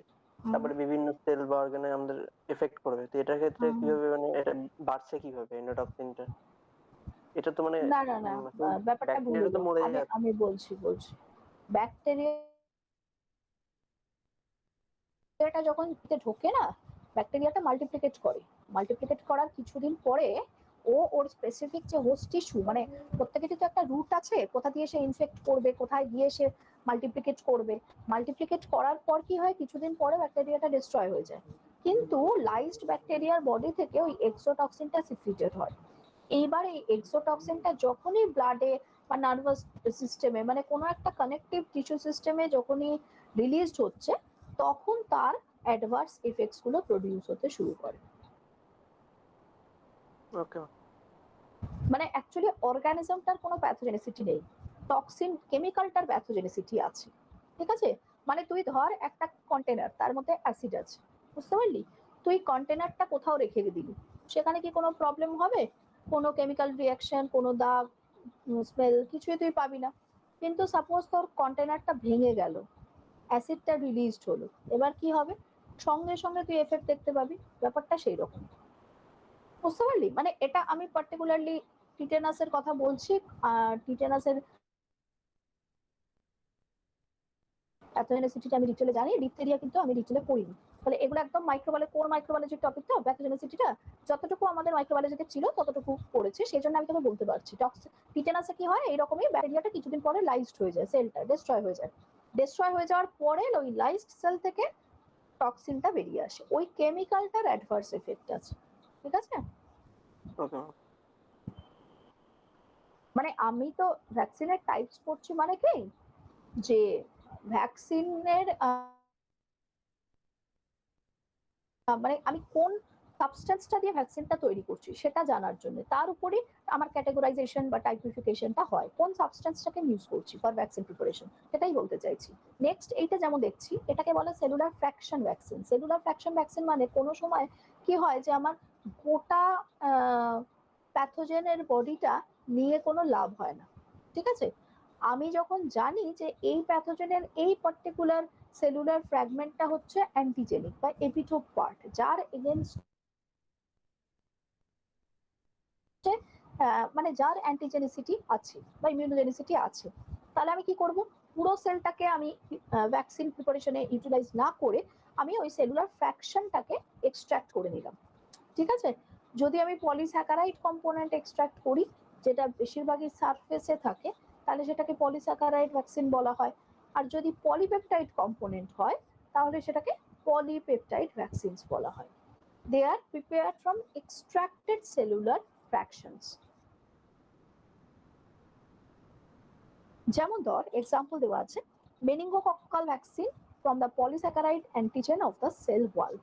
তারপরে বিভিন্ন সেল বা অর্গানে আমাদের এফেক্ট করবে। তো এটার ক্ষেত্রে কিভাবে মানে এটা বাড়ছে কিভাবে এন্ডোটক্সিনটা? এটা তো মানে না না না, ব্যাপারটা ভুল ব্যাকটেরিয়া তো হলো। মরে আমি যাচ্ছে। আমি বলছি ব্যাকটেরিয়াটা যখন ঢোকে না, ব্যাকটেরিয়াটা মাল্টিপ্লিকেট করে। মাল্টিপ্লিকেট করার কিছুদিন পরে ওর স্পেসিফিক যে হোস্ট টিস্যু, মানে প্রত্যেকেরই তো একটা রুট আছে, কোথা দিয়ে সে ইনফেক্ট করবে, কোথায় গিয়ে সে মাল্টিপ্লিকেট করবে। মাল্টিপ্লিকেট করার পর কি হয়, কিছুদিন পরে ব্যাকটেরিয়াটা ডিস্ট্রয় হয়ে যায়। কিন্তু লাইজড ব্যাকটেরিয়ার বডি থেকে ওই এক্সোটক্সিনটা সিক্রিটেড হয়। এইবার এই এক্সোটক্সিনটা যখনই ব্লাডে বা নার্ভাস সিস্টেমে, মানে কোনো একটা কানেকটিভ টিস্যু সিস্টেমে যখনই রিলিজড হচ্ছে, তখন তার অ্যাডভার্স এফেক্টস গুলো প্রডিউস হতে শুরু করে। ওকে। মানে অ্যাকচুয়ালি অর্গানিজমটার কোনো প্যাথোজেনিসিটি নেই, টক্সিন কেমিক্যালটার প্যাথোজেনিসিটি আছে। ঠিক আছে, মানে তুই ধর একটা কন্টেনার, তার মধ্যে অ্যাসিড আছে, বুঝতে পারলি? তুই কন্টেনারটা কোথাও রেখে দিলি, সেখানে কি কোনো প্রবলেম হবে? কোনো কেমিক্যাল রিয়াকশন, কোনো দাগ, স্মেল কিছুই তুই পাবি না। কিন্তু সাপোজ তোর কন্টেনারটা ভেঙে গেল, অ্যাসিডটা রিলিজড হলো, এবার কি হবে? সঙ্গে সঙ্গে তুই এফেক্ট দেখতে পাবি। ব্যাপারটা সেই রকম, বুঝতে পারলি? মানে এটা আমি পার্টিকুলারলি টিটেনাসের কথা বলছি। আর টিটেনাসের প্যাথোজেনিসিটিটা আমি ডিটেলে জানি, ডিপথেরিয়া কিন্তু আমি ডিটেলে পড়িনি। তাহলে এগুলো একদম মাইক্রোবায়োলজি, কোর মাইক্রোবায়োলজির টপিক, তো প্যাথোজেনিসিটিটা যতটুকু আমাদের মাইক্রোবায়োলজিতে ছিল ততটুকু পড়েছি, সেই জন্য আমি তোকে বলতে পারছি। টিটেনাসে কি হয়, এইরকমই ব্যাকটেরিয়াটা কিছুদিন পরে লাইজড হয়ে যায়, সেলটা ডিস্ট্রয় হয়ে যায়। ডিস্ট্রয় হয়ে যাওয়ার পরে ওই লাইজড সেল থেকে টক্সিনটা বেরিয়ে আসে, ওই কেমিক্যালটার অ্যাডভার্স এফেক্ট আছে। ঠিক আছে, ওকে। মানে আমি তো ভ্যাকসিনের টাইপস পড়ছি, মানে কি যে ভ্যাকসিনের মানে আমি কোন সাবস্টেন্সটা দিয়ে ভ্যাকসিনটা তৈরি করছি সেটা জানার জন্য, তার উপরে আমার ক্যাটেগরাইজেশন বা টাইপিফিকেশনটা হয়, কোন সাবস্টেন্সটাকে ইউজ করছি ফর ভ্যাকসিন প্রিপারেশন, সেটাই বলতে চাইছি। নেক্সট এইটা যেমন দেখছি, এটাকে বলে cellular fraction vaccine. Cellular fraction vaccine মানে কোনো সময় কি হয় যে আমার গোটা প্যাথোজেনের বডিটা নিয়ে কোনো লাভ হয় না। ঠিক আছে, আমি যখন জানি যে এই প্যাথোজেনের এই পার্টিকুলার সেলুলার ফ্র্যাগমেন্টটা হচ্ছে অ্যান্টিজেনিক বা এপিটোপ পার্ট, যার এগেনস্ট মানে যার অ্যান্টিজেনিসিটি আছে বা ইমিউনোজেনিসিটি আছে, তাহলে আমি কি করব? পুরো সেলটাকে আমি ভ্যাকসিন প্রিপারেশনে ইউটিলাইজ না করে আমি ওই সেলুলার ফ্র্যাকশনটাকে এক্সট্রাক্ট করে নিলাম। ঠিক আছে, যদি আমি পলিস্যাকারাইড কম্পোনেন্ট এক্সট্রাক্ট করি, যেটা বেশিরভাগই সারফেসে থাকে, তাহলে সেটাকে পলিস্যাকারাইড ভ্যাকসিন বলা হয়। আর যদি পলিপেপটাইড কম্পোনেন্ট হয়, তাহলে সেটাকে পলিপেপটাইড ভ্যাকসিনস বলা হয়। They are prepared from extracted cellular fractions. যেমন ধর এক্সাম্পল দেওয়া আছে, meningococcal vaccine from the polysaccharide antigen of the cell wall.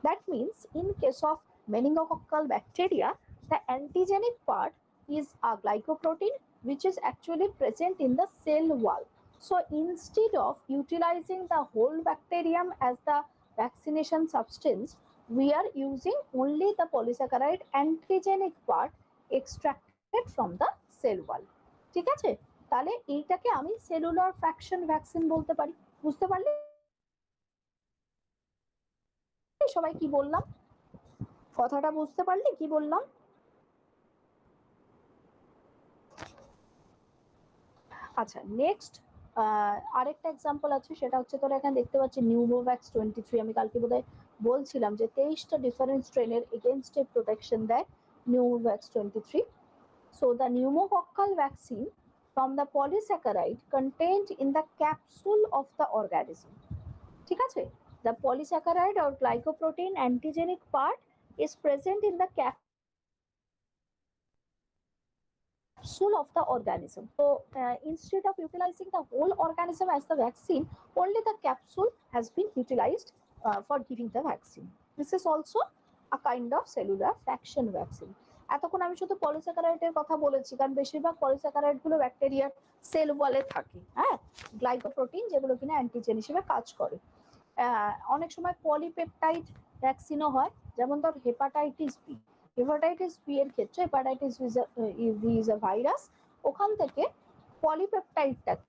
That means in case of meningococcal bacteria, the antigenic part is a glycoprotein which is actually present in the cell wall. So instead of utilizing the whole bacterium as the vaccination substance, we are using only the polysaccharide antigenic part extracted from the cell wall. ঠিক আছে, তাহলে এইটাকে আমি cellular fraction vaccine বলতে পারি। বুঝতে পারলি সবাই কি বললাম? কথাটা বুঝতে পারলি কি বললাম? আচ্ছা, নেক্সট আরেকটা এক্সাম্পল আছে, সেটা হচ্ছে তোরা এখানে দেখতে পাচ্ছি নিউমোভ্যাক্স 23। আমি কালকে বোধহয় বলছিলাম যে 23টা ডিফারেন্ট স্ট্রেনের এগেনস্টে প্রোটেকশন দেয় নিউমোভ্যাক্স 23। So the pneumococcal vaccine from the polysaccharide contained in the capsule of the organism. ঠিক আছে, the polysaccharide or glycoprotein antigenic part is present in the capsule of the organism. So instead of utilizing the whole organism as the vaccine, only the capsule has been utilized for giving the vaccine. This is also a kind of cellular fraction vaccine. এতক্ষণ আমি শুধু পলিস্যাকারাইডের কথা বলেছি, কারণ বেশিরভাগ polysaccharide গুলো ব্যাকটেরিয়ার sell ওয়ালে থাকে। হ্যাঁ, গ্লাইকোপ্রোটিন যেগুলো কিনা অ্যান্টিজেন হিসেবে কাজ করে। অনেক সময় পলিপেপটাইড ভ্যাকসিনও হয়, যেমন ধর হেপাটাইটিস বি। হেপাটাইটিস বি এর ক্ষেত্রে, hepatitis B is a virus, ওখান থেকে পলিপেপটাইডটাকে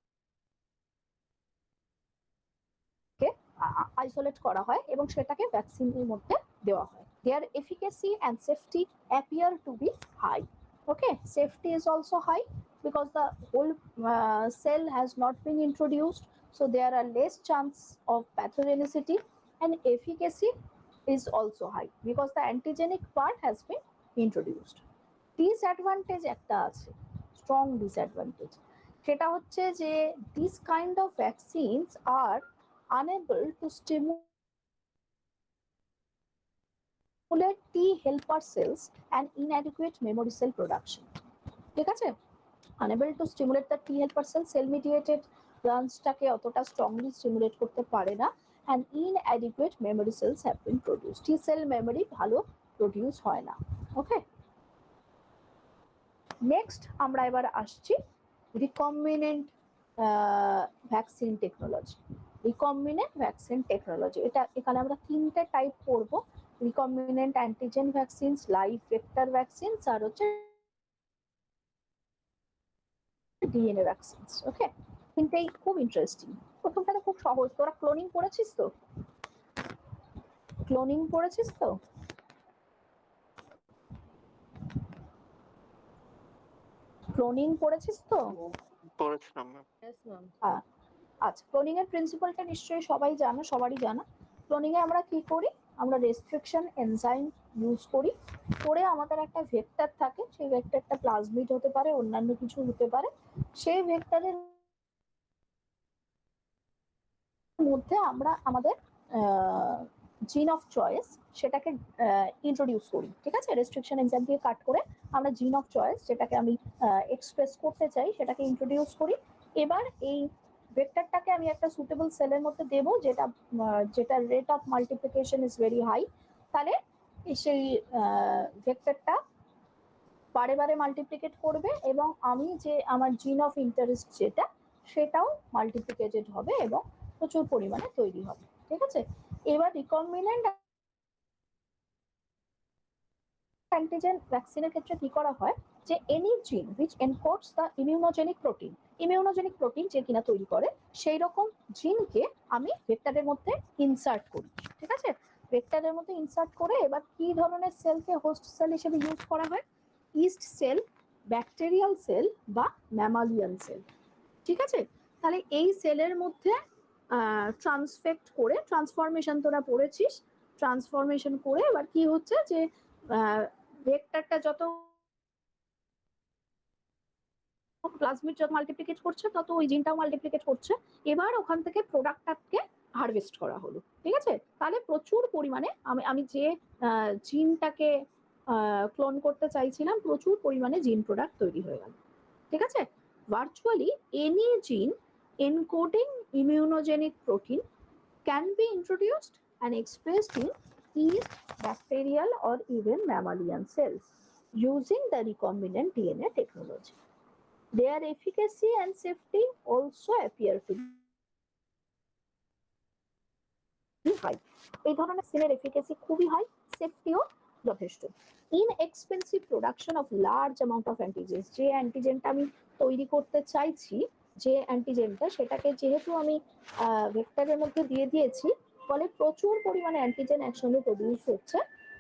আইসোলেট করা হয় এবং সেটাকে ভ্যাকসিনের মধ্যে দেওয়া হয়। Their efficacy and safety appear to be high. Okay, safety is also high because the whole cell has not been introduced, so there are less chance of pathogenicity, and efficacy is also high because the antigenic part has been introduced. Disadvantage একটা আছে, strong disadvantage, সেটা হচ্ছে যে these kind of vaccines are unable to stimulate T helper cells and inadequate memory cell production. ঠিক আছে, unable to stimulate the T helper cell mediated branchটাকে অতটা strongly stimulate করতে পারে না, and inadequate memory cells have been produced. T cell memory ভালো produce হয় না। Okay, next আমরা এবার আসছি recombinant vaccine technology. Recombinant vaccine technology, এটা এখানে আমরা তিনটে টাইপ করব, recombinant antigen vaccines, live vector vaccines, আর হচ্ছে ডিএনএ ভ্যাকসিনস। ওকে, তিনটেই খুব ইন্টারেস্টিং। প্রথমটা খুব সহজ, তোরা ক্লোনিং পড়েছিস তো? ক্লোনিং পড়েছিস তো? ক্লোনিং পড়েছিস তো? পড়েছিলাম। হ্যাঁ, আচ্ছা, ক্লোনিং এর প্রিন্সিপালটা নিশ্চয়ই সবাই জানো, সবারই জানা। ক্লোনিং এ আমরা কি করি, আমরা রেস্ট্রিকশন এনজাইম ইউজ করি, করে আমাদের একটা ভেক্টর থাকে, সেই ভেক্টরটা প্লাজমিড হতে পারে, অন্যান্য কিছু হতে পারে, সেই ভেক্টরের মধ্যে আমরা আমাদের জিন অফ চয়েস সেটাকে ইন্ট্রোডিউস করি। ঠিক আছে, রেস্ট্রিকশন এনজাইম দিয়ে কাট করে আমরা জিন অফ চয়েস, যেটাকে আমি এক্সপ্রেস করতে চাই, সেটাকে ইন্ট্রোডিউস করি। এবার এই ভেক্টরটাকে আমি একটা সুটেবল সেলের মধ্যে দেব, যেটা rate of multiplication is very high. তাহলে সেই ভেক্টরটা বারে বারে মাল্টিপ্লিকেট করবে এবং আমি যে আমার জিন অফ ইন্টারেস্ট যেটা, সেটাও মাল্টিপ্লিকেটেড হবে এবং প্রচুর পরিমাণে তৈরি হবে। ঠিক আছে, এবার রিকম্বিনেন্ট অ্যান্টিজেন ভ্যাকসিনের ক্ষেত্রে কি করা হয়, যে any gene which encodes the immunogenic protein, immunogenic protein যে কিনা তৈরি করে, সেই রকম জিনকে আমি ভেক্টরের মধ্যে ইনসার্ট করি। ঠিক আছে, ভেক্টরের মধ্যে ইনসার্ট করে এবার কি ধরনের সেলকে হোস্ট সেল হিসেবে ইউজ করা হয়, ইস্ট সেল, ব্যাকটেরিয়াল সেল বা ম্যামালিয়ান সেল। ঠিক আছে, তাহলে এই সেলের মধ্যে ট্রান্সফেক্ট করে, ট্রান্সফরমেশন তোরা পড়েছিস, ট্রান্সফরমেশন করে এবার কি হচ্ছে যে ভেক্টরটা যত প্লাজমিড যত মাল্টিপ্লিকেট করছে তত ওই জিনটাও মাল্টিপ্লিকেট করছে। এবার ওখান থেকে প্রোডাক্টটাকে হারভেস্ট করা হলো। ঠিক আছে, তাহলে প্রচুর পরিমাণে আমি যে জিনটাকে ক্লোন করতে চাইছিলাম, প্রচুর পরিমাণে জিন প্রোডাক্ট তৈরি হয়ে গেল। ঠিক আছে, virtually any gene encoding immunogenic protein can be introduced and expressed in yeast, bacterial or even mammalian cells using the recombinant DNA technology. Their efficacy and safety also appear to be high. এই ধরনের ভ্যাকসিনের এফিকাসি খুবই high, সেফটিও যথেষ্ট। Inexpensive production of large amount of antigen, যে অ্যান্টিজেনটা আমি তৈরি করতে চাইছি, যে অ্যান্টিজেনটা, সেটাকে যেহেতু আমি ভেক্টরের মধ্যে দিয়ে দিয়েছি, ফলে প্রচুর পরিমাণে অ্যান্টিজেন একসঙ্গে প্রডিউস হচ্ছে,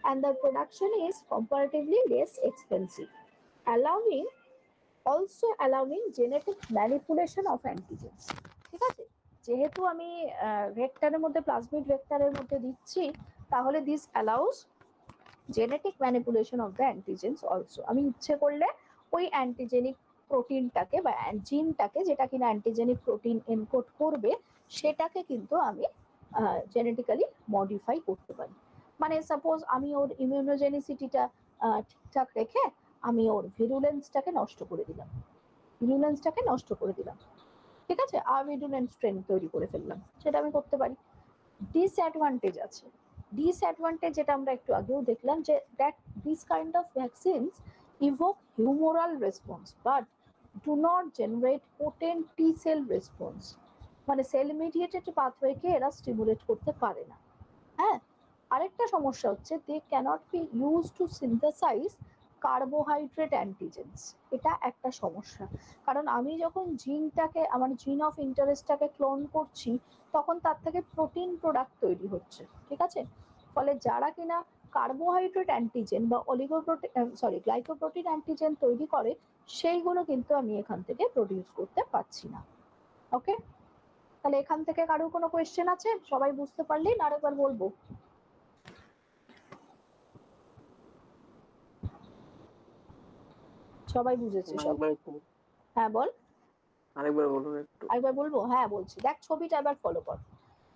and the production is comparatively less expensive, allowing genetic manipulation of antigens. ঠিক আছে, যেহেতু আমি ভেক্টরের মধ্যে, প্লাজমিড ভেক্টরের মধ্যে দিচ্ছি, তাহলে this allows genetic manipulation of the antigens also. আমি ইচ্ছে করলে ওই অ্যান্টিজেনিক প্রোটিনটাকে বা জিনটাকে, যেটা কিনা অ্যান্টিজেনিক প্রোটিন এনকোড করবে, সেটাকে কিন্তু আমি জেনেটিক্যালি মডিফাই করতে পারি। মানে সাপোজ আমি ওর ইমিউনোজেনিসিটিটা ঠিকঠাক রেখে আমি ওর ভিরুলেন্সটাকে নষ্ট করে দিলাম, ঠিক আছে, আভিরুলেন্ট স্ট্রেন তৈরি করে ফেললাম, সেটা আমি করতে পারি। ডিসঅ্যাডভান্টেজ আছে, ডিসঅ্যাডভান্টেজ যেটা আমরা একটু আগেও দেখলাম, যে that this kind of vaccines evoke humoral response but do not generate potent T cell response, মানে সেল মিডিয়েটেড পাথওয়েকে এরা স্টিমুলেট করতে পারে না। হ্যাঁ, আরেকটা সমস্যা হচ্ছে, they cannot be use to synthesize carbohydrate antigens. এটা একটা সমস্যা, কারণ আমি যখন জিনটাকে, আমার জিন অফ ইন্টারেস্টটাকে ক্লোন করছি, তখন তার থেকে প্রোটিন প্রোডাক্ট তৈরি হচ্ছে, ঠিক আছে? ফলে যারা কিনা কার্বোহাইড্রেট অ্যান্টিজেন বা গ্লাইকোপ্রোটিন অ্যান্টিজেন তৈরি করে, সেইগুলো কিন্তু আমি এখান থেকে প্রডিউস করতে পারছি না। ওকে, তাহলে এখান থেকে কারোর কোনো কোয়েশ্চেন আছে? সবাই বুঝতে পারলেই না আরেকবার বলবো? সবাই বুঝেছে সব? হ্যাঁ বল, আরেকবার বলুন একটু। আরেকবার বলবো? হ্যাঁ বলছি, দেখ ছবিটা এবার ফলো কর।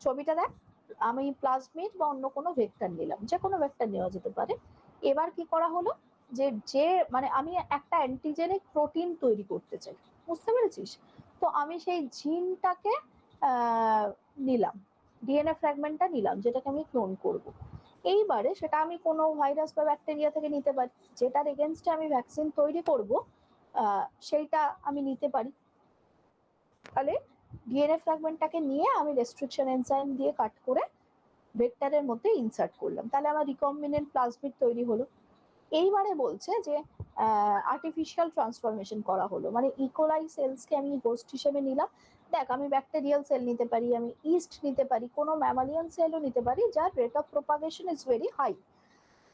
ছবিটা দেখ, আমি প্লাজমিড বা অন্য কোনো ভেক্টর নিলাম, যে কোনো ভেক্টর নেওয়া যেতে পারে। এবার কি করা হলো, যে মানে আমি একটা অ্যান্টিজেনিক প্রোটিন তৈরি করতে চাই, বুঝতে পেরেছিস? তো আমি সেই জিনটাকে নিলাম, ডিএনএ ফ্র্যাগমেন্টটা নিলাম, যেটাকে আমি ক্লোন করব। এইবারে সেটা আমি কোনো ভাইরাস বা ব্যাকটেরিয়া থেকে নিতে পারি, যেটার এগেনস্টে আমি ভ্যাকসিন তৈরি করব সেইটা আমি নিতে পারি। তাহলে ডিএনএ ফ্র্যাগমেন্টটাকে নিয়ে আমি রেস্ট্রিকশন এনজাইম দিয়ে কাট করে ভেক্টরের মধ্যে ইনসার্ট করলাম, তাহলে আমার রিকম্বিনেন্ট প্লাজমিড তৈরি হলো। এইবারে বলছে যে আর্টিফিশিয়াল ট্রান্সফরমেশন করা হলো, মানে ইকোলাই সেলসকে আমি হোস্ট হিসেবে নিলাম। দেখ, আমি ব্যাকটেরিয়াল সেল নিতে পারি, আমি ইস্ট নিতে পারি, কোনো ম্যামালিয়ান সেলও নিতে পারি যার rate of propagation is very high.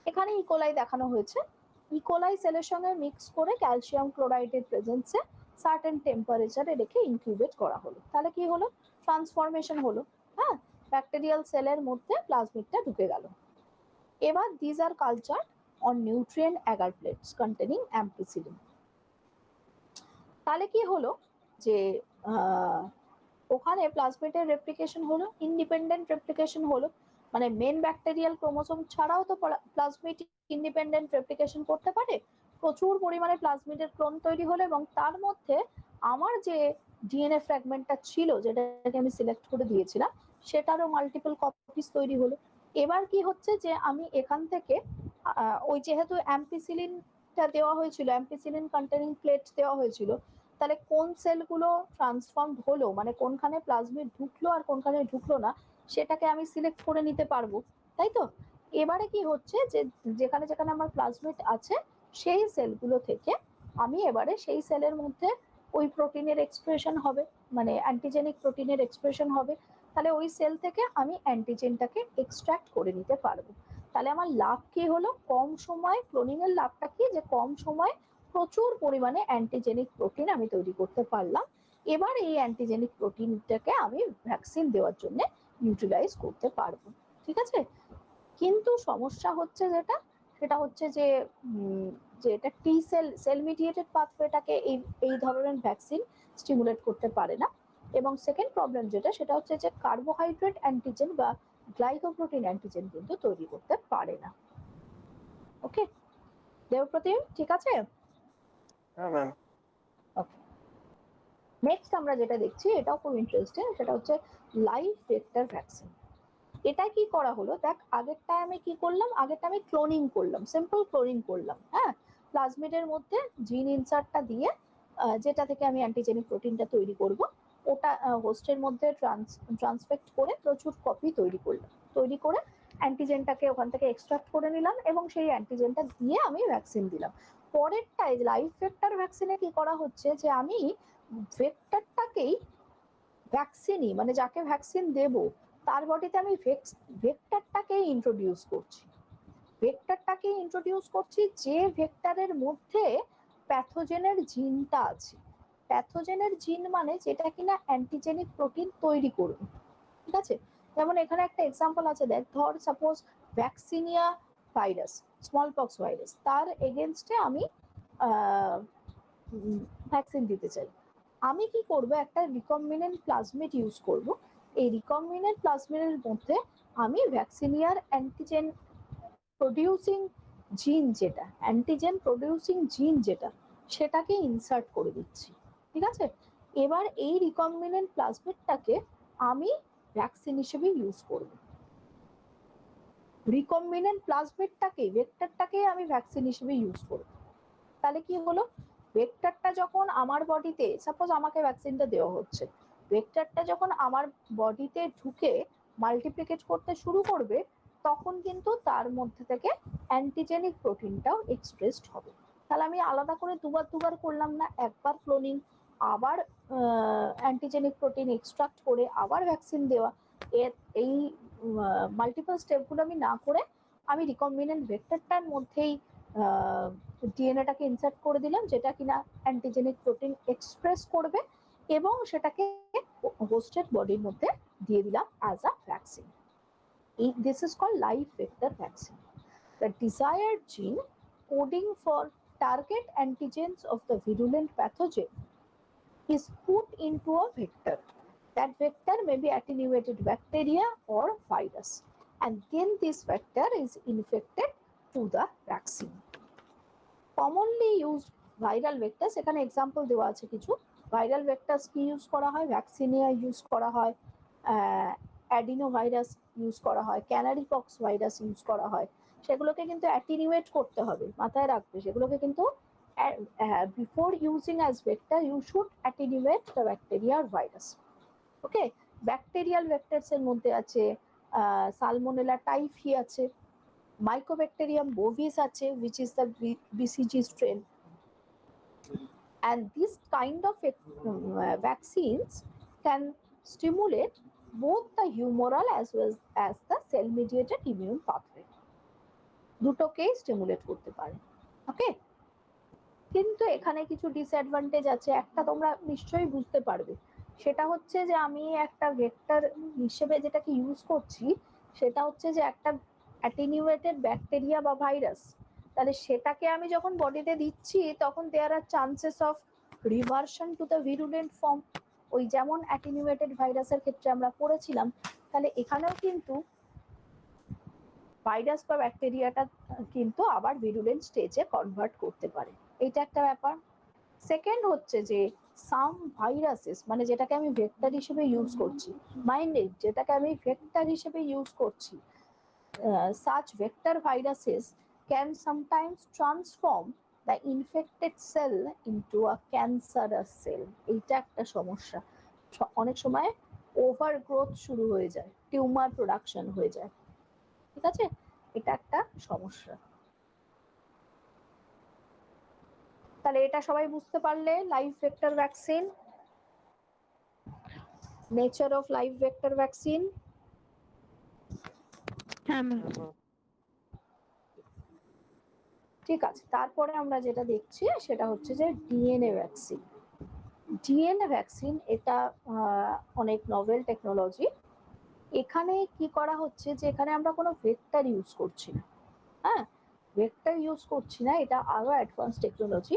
এখানে ইকোলাই দেখানো হয়েছে। ইকোলাই সেলের সঙ্গে মিক্স করে ক্যালসিয়াম ক্লোরাইডের প্রেজেন্সে সার্টেন টেম্পারেচারে রেখে ইনকিউবেট করা হলো। তাহলে কি হলো? ট্রান্সফরমেশন হলো। হ্যাঁ, ব্যাকটেরিয়াল সেলের মধ্যে প্লাজমিডটা ঢুকে গেল। এবার these are culture on nutrient Agar plates containing ampicillin. তাহলে কি হলো, যে ওখানে প্লাজমিডের রেপ্লিকেশন হলো, ইন্ডিপেন্ডেন্ট রেপ্লিকেশন হলো, মানে মেন ব্যাকটেরিয়াল ক্রোমোসোম ছাড়াও তো প্লাজমিড ইন্ডিপেন্ডেন্ট রেপ্লিকেশন করতে পারে। প্রচুর পরিমাণে প্লাজমিডের ক্লোন তৈরি হলো, এবং তার মধ্যে আমার যে ডিএনএ ফ্র্যাগমেন্টটা ছিল, যেটাকে আমি সিলেক্ট করে দিয়েছিলাম, সেটারও মাল্টিপল কপিস তৈরি হলো। এবার কি হচ্ছে, যে আমি এখান থেকে ওই যেহেতু অ্যাম্পিসিলিনটা দেওয়া হয়েছিল, অ্যাম্পিসিলিন কন্টেনিং প্লেট দেওয়া হয়েছিল, তাহলে কোন সেলগুলো ট্রান্সফর্ম হলো, মানে কোনখানে প্লাজমিড ঢুকলো আর কোনখানে ঢুকলো না, সেটাকে আমি সিলেক্ট করে নিতে পারবো, তাই তো? এবারে কি হচ্ছে, যে যেখানে যেখানে আমার প্লাজমিড আছে, সেই সেলগুলো থেকে আমি এবারে সেই সেলের মধ্যে ওই প্রোটিনের এক্সপ্রেশন হবে, মানে অ্যান্টিজেনিক প্রোটিনের এক্সপ্রেশন হবে। তাহলে ওই সেল থেকে আমি অ্যান্টিজেনটাকে এক্সট্রাক্ট করে নিতে পারবো। তাহলে আমার লাভ কি হলো? কম সময়, ক্লোনিং এর লাভটা কি, যে কম সময় প্রচুর পরিমাণে অ্যান্টিজেনিক প্রোটিন আমি তৈরি করতে পারলাম। এবার এই অ্যান্টিজেনিক প্রোটিনটাকে আমি ভ্যাকসিন দেওয়ার জন্য ইউটিলাইজ করতে পারবো, ঠিক আছে? কিন্তু সমস্যা হচ্ছে যেটা, সেটা হচ্ছে যে এটা টি সেল মিডিয়েটেড পাথওয়েটাকে এই ধরনের ভ্যাকসিন স্টিমুলেট করতে পারে না। এবং সেকেন্ড প্রবলেম যেটা, সেটা হচ্ছে যে কার্বোহাইড্রেট অ্যান্টিজেন বা গ্লাইকোপ্রোটিন অ্যান্টিজেন কিন্তু তৈরি করতে পারে না। ওকে দেবপ্রতিম, ঠিক আছে? হ্যাঁ ম্যাম। ওকে, নেক্সট আমরা যেটা দেখছি, এটাও খুব ইন্টারেস্টিং, সেটা হচ্ছে লাইভ ভেক্টর ভ্যাকসিন। এটা কি করা হলো, দেখ আগেরটা আমি কি করলাম, আগেরটা আমি ক্লোনিং করলাম, সিম্পল ক্লোনিং করলাম। হ্যাঁ, প্লাজমিডের মধ্যে জিন ইনসার্টটা দিয়ে যেটা থেকে আমি অ্যান্টিজেনিক প্রোটিনটা তৈরি করব, ওটা হোস্টের মধ্যে ট্রান্সফেক্ট করে প্রচুর কপি তৈরি করলাম, তৈরি করে অ্যান্টিজেনটাকে ওখান থেকে এক্সট্রাক্ট করে নিলাম, এবং সেই অ্যান্টিজেনটা দিয়ে আমি ভ্যাকসিন দিলাম। পরেরটায় লাইভ ভেক্টর ভ্যাকসিনে কি করা হচ্ছে, যে আমি ভেক্টরটাকেই ভ্যাকসিনই, মানে যাকে ভ্যাকসিন দেব তার বডিতে আমি ভেক্টরটাকে ইন্ট্রোডিউস করছি। ভেক্টরটাকে ইন্ট্রোডিউস করছি যে ভেক্টরের মধ্যে প্যাথোজেনের জিনটা আছে। প্যাথোজেনের জিন মানে যেটা কিনা অ্যান্টিজেনিক প্রোটিন তৈরি করবে, ঠিক আছে? যেমন এখানে একটা এক্সাম্পল আছে, দেখ ধর suppose vaccinia virus, small pox virus, তার এগেনস্টে আমি ভ্যাকসিন দিতে চাই। আমি কি করব, একটা রিকম্বিনেন্ট প্লাজমিড ইউজ করব। এই রিকম্বিনেন্ট প্লাজমিডের মধ্যে আমি ভ্যাকসিনিয়ার অ্যান্টিজেন প্রোডিউসিং জিন, যেটা অ্যান্টিজেন প্রোডিউসিং জিন যেটা, সেটাকে ইনসার্ট করে দিচ্ছি, ঠিক আছে? এবার এই রিকম্বিনেন্ট প্লাজমিডটাকে আমি ভ্যাকসিন হিসেবে ইউজ করব। রিকম্বিনেন্ট প্লাজমিডটাকে, ভেক্টরটাকে আমি ভ্যাকসিন হিসেবে ইউজ করব। তাহলে কি হলো, ভেক্টরটা যখন আমার বডিতে, সাপোজ আমাকে ভ্যাকসিনটা দেওয়া হচ্ছে, ভেক্টরটা যখন আমার বডিতে ঢুকে মাল্টিপ্লিকেট করতে শুরু করবে, তখন কিন্তু তার মধ্যে থেকে অ্যান্টিজেনিক প্রোটিনটাও এক্সপ্রেসড হবে। তাহলে আমি আলাদা করে দুবার করলাম না, একবার ক্লোনিং, আবার অ্যান্টিজেনিক প্রোটিন এক্সট্রাক্ট করে আবার ভ্যাকসিন দেওয়া, এই মাল্টিপল স্টেপগুলো আমি না করে আমি রিকম্বিনেন্ট ভেক্টরটার মধ্যেই ডিএনএটাকে ইনসার্ট করে দিলাম, যেটা কিনা অ্যান্টিজেনিক প্রোটিন এক্সপ্রেস করবে এবং সেটাকে হোস্টেড বডির মধ্যে দিয়ে দিলাম as a vaccine. This is called live vector vaccine. The desired gene coding for target antigens of the virulent pathogen is put into a vector. That vector may be attenuated bacteria or virus, and then this vector is infected to the vaccine. Commonly used viral vectors, এখানে example দেওয়া আছে কিছু viral vectors কি use করা হয়, ভ্যাকসিনে use করা হয়, adeno virus use করা হয়, ক্যানারি পক্স ভাইরাস ইউজ করা হয়। সেগুলোকে কিন্তু অ্যাটিনিউয়েট করতে হবে, মাথায় রাখবে সেগুলোকে কিন্তু before using as vector you should attenuate the bacteria আর ভাইরাস। ওকে, ব্যাকটেরিয়াল ভেক্টরস এর মধ্যে আছে সালমোনেলা টাইফি আছে, Mycobacterium bovis আছে, which is the BCG strain. And this kind of vaccines can stimulate both the humoral as well as the cell-mediated immune pathway. দুটোকেই stimulate করতে পারে। ওকে, কিন্তু এখানে কিছু ডিসঅ্যাডভান্টেজ আছে, একটা তোমরা নিশ্চয়ই বুঝতে পারবে, সেটা হচ্ছে যে আমি একটা ভেক্টর হিসেবে যেটাকে ইউজ করছি সেটা হচ্ছে যে একটা অ্যাটিনিউয়েটেড ব্যাকটেরিয়া বা ভাইরাস, তাহলে সেটাকে আমি যখন বডিতে দিচ্ছি তখন there are chances of reversion to the virulent form, ওই যেমন অ্যাটিনিউয়েটেড ভাইরাসের ক্ষেত্রে আমরা পড়েছিলাম, তাহলে এখানেও কিন্তু ভাইরাস বা ব্যাকটেরিয়াটা কিন্তু আবার ভিরুলেন্ট স্টেজে কনভার্ট করতে পারে, এইটা একটা ব্যাপার। সেকেন্ড হচ্ছে যে সাম ভাইরাসেস, মানে যেটাকে আমি ভেক্টর হিসেবে ইউজ করছি, মাইন্ডেড যেটাকে আমি ভেক্টর হিসেবে ইউজ করছি, such vector viruses can sometimes transform the infected cell into a cancerous cell. এইটা একটা সমস্যা, অনেক সময় ওভারগ্রোথ শুরু হয়ে যায়, টিউমার প্রোডাকশন হয়ে যায়, ঠিক আছে, এটা একটা সমস্যা। তাহলে এটা সবাই বুঝতে পারলে live vector vaccine, nature of live vector vaccine. হ্যাঁ ম্যাম। ঠিক আছে, তারপরে আমরা যেটা দেখছি সেটা হচ্ছে যে ডিএনএ ভ্যাকসিন। ডিএনএ ভ্যাকসিন এটা অনেক নভেল টেকনোলজি। এখানে কি করা হচ্ছে যে এখানে আমরা কোনো ভেক্টর ইউজ করছি না, হ্যাঁ ভেক্টর ইউজ করছি না, এটা আরো অ্যাডভান্স টেকনোলজি।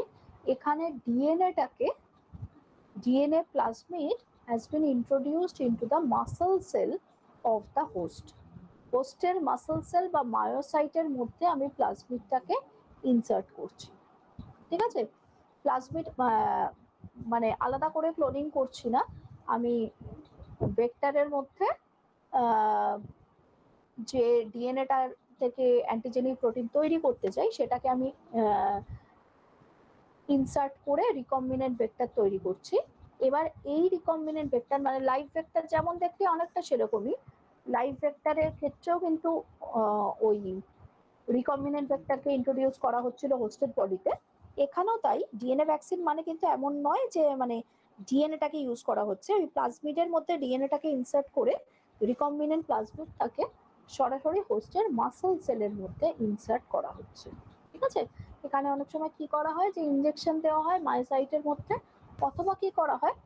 এখানে DNA plasmid has been introduced into the muscle cell of the host. হোস্টের মাসল সেল বা মায়োসাইটের মধ্যে আমি প্লাজমিডটাকে ইনসার্ট করছি, ঠিক আছে। প্লাজমিড মানে আলাদা করে ক্লোনিং করছি না, আমি ভেক্টরের মধ্যে যে ডিএনএটার থেকে অ্যান্টিজেনিক প্রোটিন তৈরি করতে চাই সেটাকে আমি ইনসার্ট করে রিকম্বিনেন্ট ভেক্টর তৈরি করছি। এবার এই রিকম্বিনেন্ট ভেক্টর মানে লাইভ ভেক্টর যেমন দেখতে অনেকটা সেরকমই, লাইভ ভেক্টরের ক্ষেত্রেও কিন্তু ওই রিকম্বিনেন্ট ভেক্টরকে ইন্ট্রোডিউস করা হচ্ছিল হোস্টেড বডিতে, এখানেও তাই। ডিএনএ ভ্যাকসিন মানে কিন্তু এমন নয় যে মানে ডিএনএটাকে ইউজ করা হচ্ছে, ওই প্লাজমিডের মধ্যে ডিএনএটাকে ইনসার্ট করে রিকম্বিনেন্ট প্লাজমিডটাকে সরাসরি হোস্টের মাসল সেলের মধ্যে ইনসার্ট করা হচ্ছে, ঠিক আছে। এখানে অনেক সময় কি করা হয় যে ইনজেকশন দেওয়া হয় মায়োসাইটের মধ্যে, অথবা কি করা হয়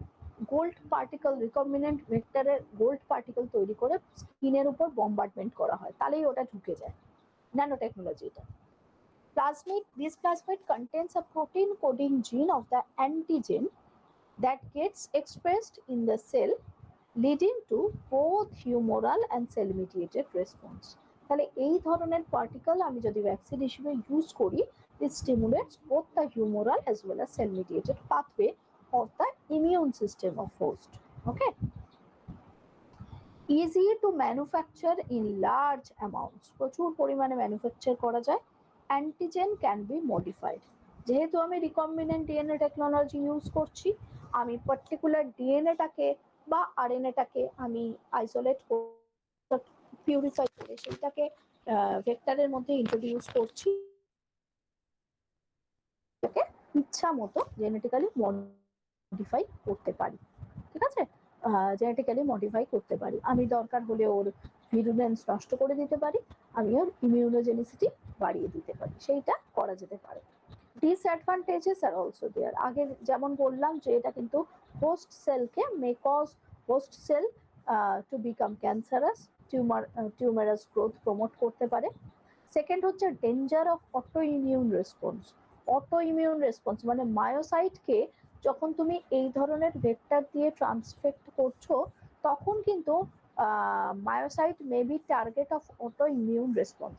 গোল্ড পার্টিকেল, রিকম্বিনেন্ট ভেক্টরের গোল্ড পার্টিকেল তৈরি করে স্কিনের উপর বম্বার্ডমেন্ট করা হয়, তাহলেই ওটা ঢুকে যায়, ন্যানোটেকনোলজি এটা। This plasmid contains a protein coding gene of the antigen that gets expressed in the cell, leading to both humoral and cell mediated response. তাহলে এই ধরনের পার্টিকেল আমি যদি ভ্যাকসিন হিসেবে ইউজ করি, it stimulates both the humoral as well as cell mediated pathway of the immune system of host. Okay, easy to manufacture in large amounts, প্রচুর পরিমাণে manufacture করা যায়। অ্যান্টিজেন ক্যান বি মডিফাইড, যেহেতু আমি recombinant DNA technology use করছি, আমি particular ডিএনএটাকে বা আরএনএটাকে আমি আইসোলেট পিউরিফাই করে সেইটাকে ভেক্টরের মধ্যে ইন্ট্রোডিউস করছি, এটাকে ইচ্ছা মতো জেনেটিক্যালি মডিফাই করতে পারি। ঠিক আছে, জেনেটিক্যালি মডিফাই করতে পারি। আমি দরকার হলে ওর ভিরুলেন্স নষ্ট করে দিতে পারি, আমি ওর ইমিউনোজেনিসিটি বাড়িয়ে দিতে পারি, সেইটা করা যেতে পারে। Disadvantages are also there. আগে যেমন বললাম যে এটা কিন্তু হোস্ট সেলকে may cause host cell to become cancerous, tumorous growth promote করতে পারে। সেকেন্ড হচ্ছে danger of auto immune response. Auto immune response মানে মায়োসাইটকে যখন তুমি এই ধরনের ভেক্টর দিয়ে ট্রান্সফেক্ট করছো, তখন কিন্তু myocyte may be target of auto immune response.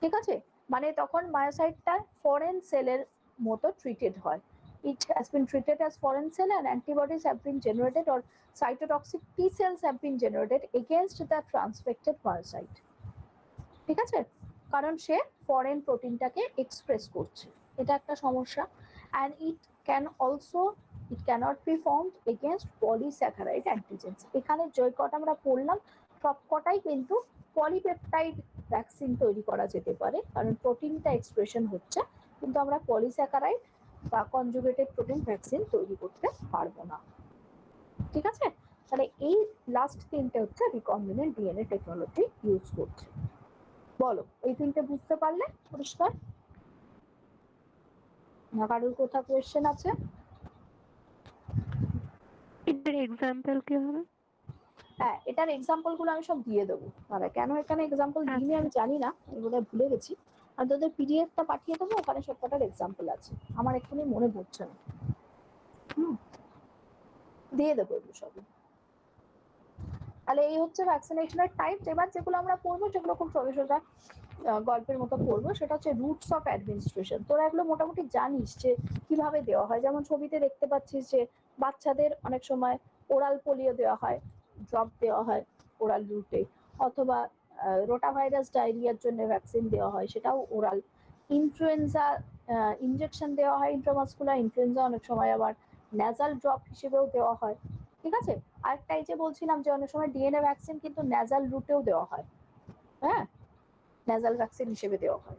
ঠিক আছে, মানে তখন মায়োসাইটটা ফরেন সেলের মতো ট্রিটেড হয়। It has been treated as foreign cell and antibodies have been generated or cytotoxic T cells have been generated against the transfected myocyte. ঠিক আছে, কারণ সে ফরেন প্রোটিনটাকে এক্সপ্রেস করছে, এটা একটা সমস্যা। and it cannot be formed against polysaccharide antigens। এখানে যে কটা আমরা পড়লাম সব কটাই কিন্তু পলিপেপটাইড ভ্যাকসিন তৈরি করা যেতে পারে, কারণ প্রোটিনটা এক্সপ্রেশন হচ্ছে, কিন্তু আমরা পলিস্যাকারাইড বা কনজুগেটেড প্রোটিন ভ্যাকসিন তৈরি করতে পারবো না। ঠিক আছে, তাহলে এই লাস্ট তিনটে হচ্ছে রিকম্বিনেন্ট ডিএনএ টেকনোলজি ইউজ করছে। বলো, এই তিনটে বুঝতে পারলে পরিষ্কার? না কারোর কোথাও কোয়েশ্চেন আছে? এটার এক্সাম্পল কি হবে? হ্যাঁ, এটার এক্সাম্পল গুলো আমি সব দিয়ে দেবো। আর কেন এখানে এক্সাম্পল দিইনি আমি জানি না, এগুলো ভুলে গেছি। আর তোদের পিডিএফটা পাঠিয়ে দেবো, ওখানে সবকটার এক্সাম্পল আছে, আমার এক্ষুনি মনে পড়ছে না। দিয়ে দেবো এগুলো সবই। তাহলে এই হচ্ছে ভ্যাকসিনেশনের টাইপ। এবার যেগুলো আমরা পড়বো, যেগুলো খুব সোজা সোজা গল্পের মতো পড়বো, সেটা হচ্ছে রুটস অফ অ্যাডমিনিস্ট্রেশন। তোরা এগুলো মোটামুটি জানিস যে কিভাবে দেওয়া হয়। যেমন ছবিতে দেখতে পাচ্ছিস যে বাচ্চাদের অনেক সময় ওরাল পোলিও দেওয়া হয়, ড্রপ দেওয়া হয় ওরাল রুটে, অথবা রোটাভাইরাস ডায়রিয়ার জন্য ভ্যাকসিন দেওয়া হয়, সেটাও ওরাল। ইনফ্লুয়েঞ্জা ইনজেকশন দেওয়া হয়, ইন্ট্রামাসকুলার ইনফ্লুয়েঞ্জা অনেক সময় আবার ন্যাজাল ড্রপ হিসেবেও দেওয়া হয়। ঠিক আছে, আরেকটা এই যে বলছিলাম যে অনেক সময় ডিএনএ ভ্যাকসিন কিন্তু ন্যাজাল রুটেও দেওয়া হয়, হ্যাঁ, ন্যাজাল ভ্যাকসিন হিসেবে দেওয়া হয়।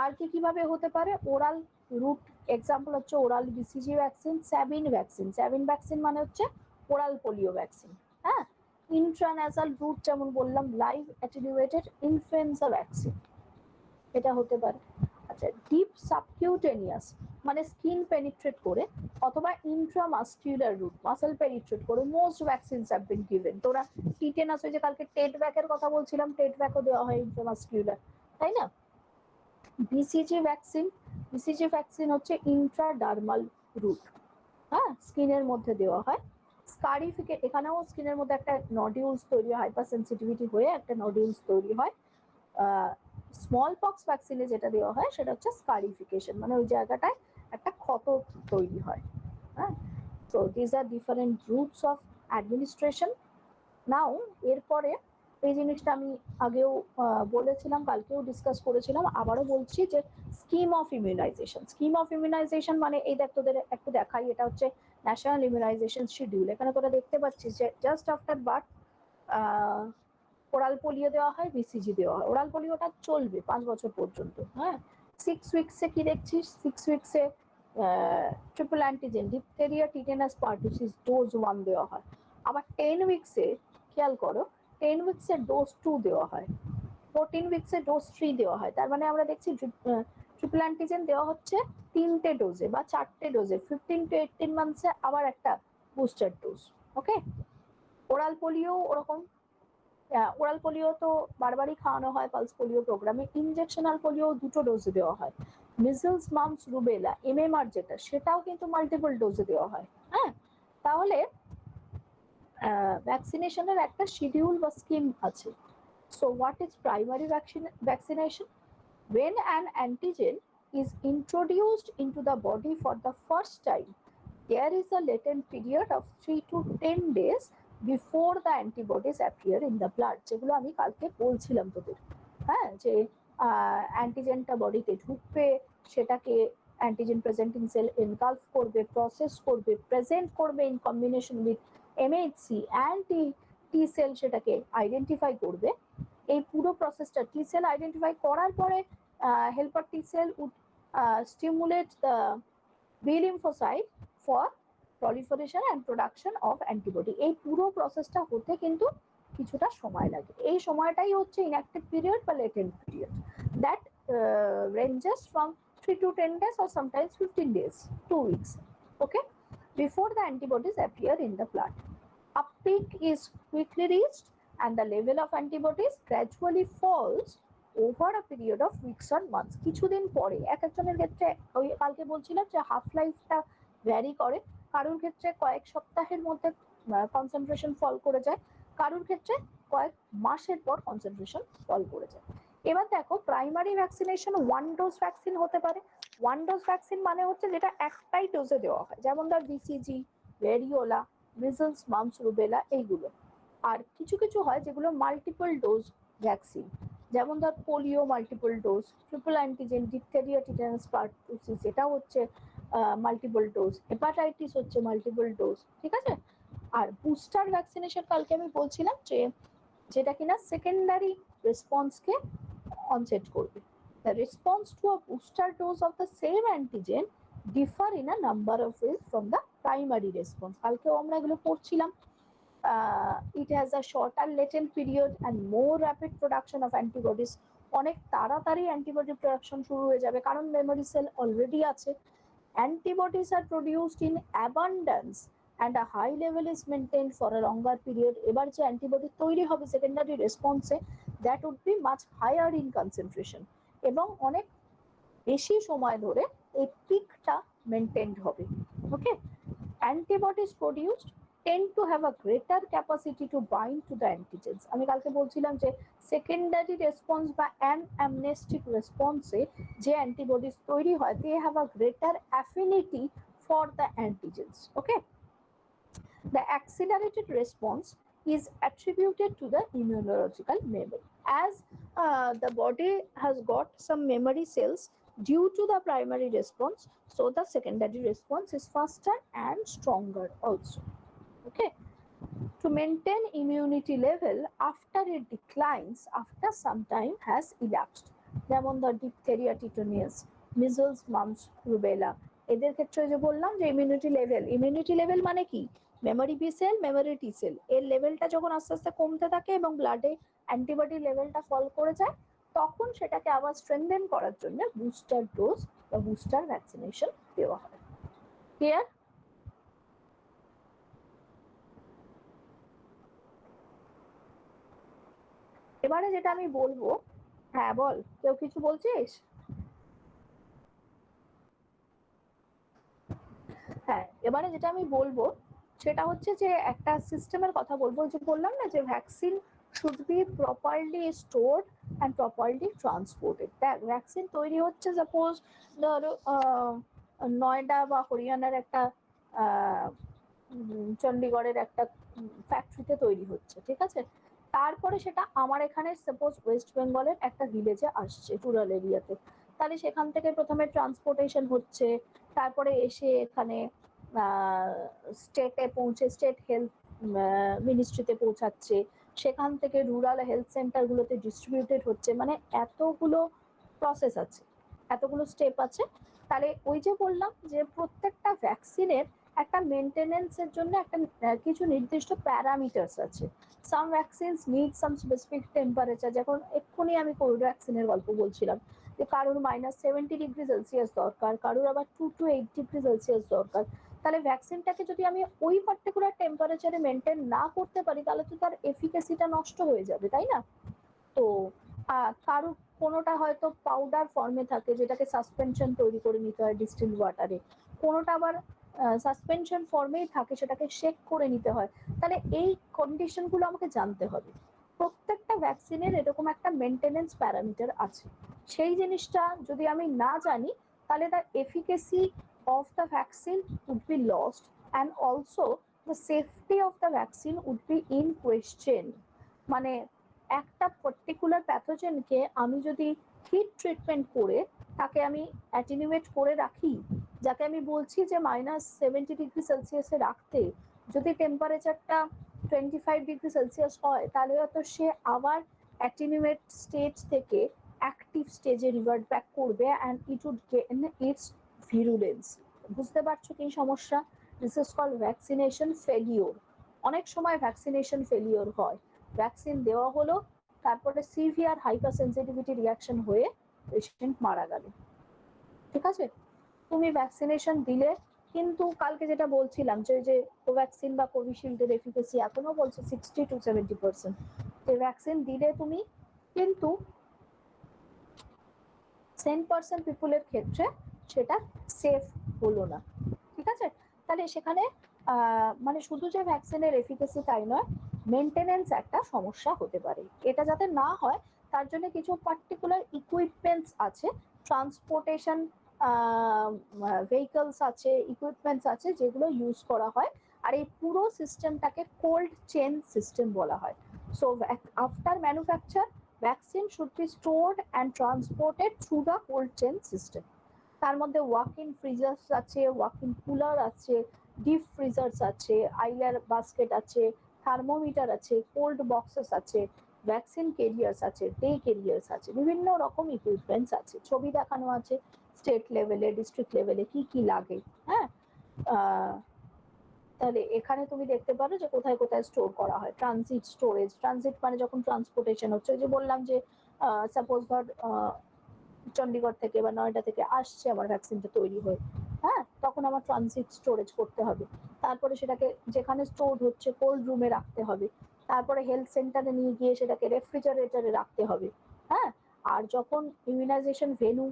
আর কি কিভাবে হতে পারে? ওরাল রুট এক্সাম্পল হচ্ছে oral BCG vaccine, স্যাবিন vaccine. স্যাবিন vaccine মানে হচ্ছে ওরাল পোলিও ভ্যাকসিন, হ্যাঁ। ইন্ট্রান্যাসাল রুট যেমন বললাম লাইভ অ্যাটেনুয়েটেড ইনফ্লুয়েঞ্জা ভ্যাকসিন, এটা হতে পারে। আচ্ছা, ডিপ সাবকিউটেনিয়াস মানে স্কিন পেনিট্রেট করে, অথবা ইন্ট্রামাসকুলার রুট মাসল পেনিট্রেট করে most vaccines have been given. তোরা টিটেনাস, ওই যে কালকে টেট ভ্যাকের কথা বলছিলাম, টেট ভ্যাকও দেওয়া হয় ইন্ট্রামাসকুলার, তাই না? বিসিজি ভ্যাকসিন হচ্ছে ইন্ট্রাডার্মাল রুট, হ্যাঁ, স্কিনের মধ্যে দেওয়া হয়। স্কারিফিকেট, এখানেও স্কিনের মধ্যে একটা নডিউলস তৈরি হয়, হাইপার সেন্সিটিভিটি হয়ে একটা নডিউলস তৈরি হয়। স্মল পক্স ভ্যাকসিনে যেটা দেওয়া হয় সেটা হচ্ছে স্কারিফিকেশন, মানে ওই জায়গাটায় একটা ক্ষত তৈরি হয়, হ্যাঁ। So this are different routes of administration. Now এরপরে এই জিনিসটা আমি আগেও বলেছিলাম, কালকেও ডিসকাস করেছিলাম, আবারও বলছি যে scheme of immunisation. Scheme of immunisation মানে এই দেখ, তোদের একটু দেখাই, এটা হচ্ছে ন্যাশনাল ইমিউনাইজেশন শিডিউল। এখানে তোরা দেখতে পাচ্ছিস যে just after birth oral polio দেওয়া হয়, বিসিজি দেওয়া হয়। ওরাল পোলিওটা চলবে 5 বছর পর্যন্ত, হ্যাঁ। 6 উইকসে কি দেখছিস? 6 উইকসে triple antigen diphtheria, tetanus, pertussis dose 1 দেওয়া হয়। আবার 10 উইকসে খেয়াল করো, 10 উইকসে ডোজ 2 দেওয়া হয়, 14 উইকসে ডোজ 3 দেওয়া হয়। তার মানে আমরা দেখছি ট্রিপল অ্যান্টিজেন দেওয়া হচ্ছে 3টে ডোজে বা 4টে ডোজে। 15 to 18 মান্থসে আবার একটা বুস্টার ডোজ। ওকে, ওরাল পোলিও ওরকম। ওরাল পোলিও তো বারবারই খাওয়ানো হয় পালস পোলিও প্রোগ্রামে। ইনজেকশনাল পোলিও 2টো ডোজে দেওয়া হয়। মিজলস, মাম্পস, রুবেলা এমএমআর যেটা, সেটাও কিন্তু মাল্টিপল ডোজে দেওয়া হয়, হ্যাঁ। তাহলে ভ্যাকসিনেশনের একটা শিডিউল বা স্কিম আছে। So what is primary vaccination? When an antigen is introduced into the body for the first time, there is a latent period of 3 to 10 days before the antibodies appear in the blood, যেগুলো আমি কালকে বলছিলাম তোদের, হ্যাঁ, যে অ্যান্টিজেনটা বডিতে ঢুকবে, সেটাকে অ্যান্টিজেন প্রেজেন্টিং সেল এনকালফ করবে, প্রসেস করবে, প্রেজেন্ট করবে in combination with MHC and T cell, সেটাকে আইডেন্টিফাই করবে, এই পুরো প্রসেসটা টি সেল আইডেন্টিফাই করার পরে helper T cell would stimulate the B lymphocyte for proliferation and production of antibody। এই পুরো প্রসেসটা হতে কিন্তু কিছুটা সময় লাগে। এই সময়টাই হচ্ছে inactive period বা latent period that ranges from 3 to 10 days or sometimes 15 days, 2 weeks, okay, before the antibodies appear in the blood. A peak is quickly reached and the level of antibodies gradually falls over a period of weeks or months। কিছুদিন পরে এক একজনের ক্ষেত্রে ওই কালকে বলছিলাম যে half লাইফটা ভ্যারি করে, কারোর ক্ষেত্রে কয়েক সপ্তাহের মধ্যে কনসেন্ট্রেশন ফল করে যায়, কারোর ক্ষেত্রে কয়েক মাসের পর কনসেন্ট্রেশন ফল করে যায়। এবার দেখো primary vaccination one dose vaccine হতে পারে। ওয়ান ডোজ ভ্যাকসিন মানে হচ্ছে যেটা একটাই ডোজে দেওয়া হয়, যেমন ধর BCG, variola, measles, mumps, rubella এইগুলো। আর কিছু কিছু হয় যেগুলো মাল্টিপল ডোজ ভ্যাকসিন, যেমন ধর polio multiple dose, triple antigen, diphtheria, টিটানাস, pertussis এটা হচ্ছে মাল্টিপল ডোজ, হেপাটাইটিস হচ্ছে মাল্টিপল ডোজ, ঠিক আছে। আর বুস্টার ভ্যাকসিনেশন কালকে আমি বলছিলাম যে যেটা কিনা সেকেন্ডারি রেসপন্সকে অনসেট করবে। The response to a booster dose of the same antigen differ in a number of ways from the primary response। কালকেও আমরা এগুলো পড়ছিলাম। It has a shorter latent period and more rapid production of antibodies। অনেক তাড়াতাড়ি antibody production শুরু হয়ে যাবে কারণ মেমোরি সেল অলরেডি আছে। Antibodies are produced in abundance and a high level is maintained for a longer period। এবার যে antibody তৈরি হবে secondary রেসপন্সে that would be much higher in concentration এবং অনেক বেশি সময় ধরে এই পিকটা মেনটেন্ড হবে, ওকে। Antibodies produced tend to have a greater capacity to bind to the antigens। আমি কালকে বলছিলাম যে সেকেন্ডারি রেসপন্স বা অ্যামনেস্টিক রেসপন্সে যে অ্যান্টিবডিজ তৈরি হয় they have a greater affinity for the antigens, okay। The accelerated response is attributed to the immunological memory as the body has got some memory cells due to the primary response, so the secondary response is faster and stronger also, okay। To maintain immunity level after it declines after some time has elapsed, যেমন ধর diphtheria, tetanus, measles, mumps, rubella এদের ক্ষেত্রে যে বললাম যে immunity level মানে কি, memory B cell, memory T cell এর লেভেলটা যখন আস্তে আস্তে কমতে থাকে এবং ব্লাডে অ্যান্টিবডি লেভেলটা ফল করে যায় তখন সেটাকে আবার স্ট্রেনথেন করার জন্য বুস্টার ডোজ বা বুস্টার ভ্যাকসিনেশন দেওয়া হয়। ক্লিয়ার? এবারে যেটা আমি বলবো, হ্যাঁ বল, কেউ কিছু বলছিস? হ্যাঁ, এবারে যেটা আমি বলবো সেটা হচ্ছে যে একটা সিস্টেমের কথা বলবো, যে বললাম না যে vaccine should be properly stored and properly transported. দেখ ভ্যাকসিন তৈরি হচ্ছে সাপোজ ধরো নয়ডা বা হরিয়ানার একটা চণ্ডীগড়ের একটা ফ্যাক্টরিতে তৈরি হচ্ছে, ঠিক আছে। তারপরে সেটা আমার এখানে সাপোজ ওয়েস্ট বেঙ্গলের একটা ভিলেজে আসছে রুরাল এরিয়াতে, তাহলে সেখান থেকে প্রথমে ট্রান্সপোর্টেশন হচ্ছে, তারপরে এসে এখানে স্টেটে পৌঁছে স্টেট হেলথ মিনিস্ট্রিতে পৌঁছাচ্ছে, সেখান থেকে রুরাল হেলথ সেন্টারগুলোতে ডিস্ট্রিবিউটেড হচ্ছে, মানে এতগুলো প্রসেস আছে, এতগুলো স্টেপ আছে। তাহলে ওই যে বললাম যে প্রত্যেকটা ভ্যাকসিনের একটা মেনটেনেন্সের জন্য একটা কিছু নির্দিষ্ট প্যারামিটার্স আছে। Some vaccines need some specific temperature, যখন এক্ষুনি আমি কোভিড ভ্যাকসিনের গল্প বলছিলাম যে কারোর -70°C দরকার, কারোর আবার 2 to 8°C দরকার। তাহলে ভ্যাকসিনটাকে যদি আমি ওই পার্টিকুলার টেম্পারেচারে মেনটেন না করতে পারি তাহলে তো তার এফিকাসিটা নষ্ট হয়ে যাবে, তাই না? তো কারো কোনোটা হয়তো পাউডার ফর্মে থাকে যেটাকে সাসপেনশন তৈরি করে নিতে হয় ডিস্টিল ওয়াটারে, কোনোটা আবার সাসপেনশন ফর্মেই থাকে সেটাকে শেক করে নিতে হয়। তাহলে এই কন্ডিশনগুলো আমাকে জানতে হবে। প্রত্যেকটা ভ্যাকসিনের এরকম একটা মেনটেনেন্স প্যারামিটার আছে, সেই জিনিসটা যদি আমি না জানি তাহলে তার এফিকাসি of the vaccine would be lost and also the safety of the vaccine would be in question। মানে একটা পার্টিকুলার প্যাথোজেনকে আমি যদি হিট ট্রিটমেন্ট করে তাকে আমি অ্যাটেনুয়েট করে রাখি, যাকে আমি বলছি যে -70°C রাখতে, যদি টেম্পারেচারটা 25°C হয় তাহলে হয়তো সে আবার অ্যাটেনুয়েট স্টেজ থেকে অ্যাক্টিভ স্টেজে রিভার্ট ব্যাক করবে and it would gain its virulence. বুঝতে পারছো কি সমস্যা? This is called vaccination failure. অনেক সময় ভ্যাকসিনেশন ফেলিওর হয়, ভ্যাকসিন দেওয়া হলো, তারপরে সিভিয়ার হাইপার সেন্সিটিভিটি রিয়াকশন হয়ে পেশেন্ট মারা গেল। ঠিক আছে, তুমি ভ্যাকসিনেশন দিলে, কিন্তু কালকে যেটা বলছিলাম যে যে কোভ্যাক্সিন বা কোভিশিল্ডের এফিকেসি এখনো বলছে 60 to 70%। যে ভ্যাকসিন দিলে তুমি, কিন্তু 10% পিপুলের ক্ষেত্রে সেটা সেফ হলো না। ঠিক আছে, তাহলে সেখানে মানে শুধু যে ভ্যাকসিনের এফিকেসি তাই নয়, মেনটেনেন্স একটা সমস্যা হতে পারে। এটা যাতে না হয় তার জন্য কিছু পার্টিকুলার ইকুইপমেন্টস আছে, ট্রান্সপোর্টেশন ভেহিকলস আছে, ইকুইপমেন্টস আছে যেগুলো ইউজ করা হয়। আর এই পুরো সিস্টেমটাকে কোল্ড চেন সিস্টেম বলা হয়। So after manufacture vaccine should be stored and transported through the cold chain system. তার মধ্যে ওয়াক ইন ফ্রিজার্স আছে, ওয়াক ইন কুলার আছে, ডিপ ফ্রিজার্স আছে, আইলার বাস্কেট আছে, থার্মোমিটার আছে, কোল্ড বক্সেস আছে, ভ্যাকসিন ক্যারিয়ার্স আছে, ডে ক্যারিয়ার্স আছে, বিভিন্ন রকম ইকুইপমেন্টস আছে। ছবি দেখানো আছে স্টেট লেভেলে, ডিস্ট্রিক্ট লেভেলে কি কি লাগে। হ্যাঁ, তাহলে এখানে তুমি দেখতে পারো যে কোথায় কোথায় স্টোর করা হয়। ট্রানজিট স্টোরেজ, ট্রানজিট মানে যখন ট্রান্সপোর্টেশন হচ্ছে, ওই যে বললাম যে সাপোজ ধর চণ্ডীগড় থেকে বা নয়ডা থেকে আসছে আমার ভ্যাকসিনটা তৈরি হয়ে, হ্যাঁ, তখন আমার ট্রানজিট স্টোরেজ করতে হবে। তারপরে সেটাকে যেখানে স্টোর হচ্ছে কোল্ড রুমে রাখতে হবে, তারপরে হেলথ সেন্টারে নিয়ে গিয়ে সেটাকে রেফ্রিজারেটরে রাখতে হবে। হ্যাঁ, আর যখন ইমিউনাইজেশন ভেনু,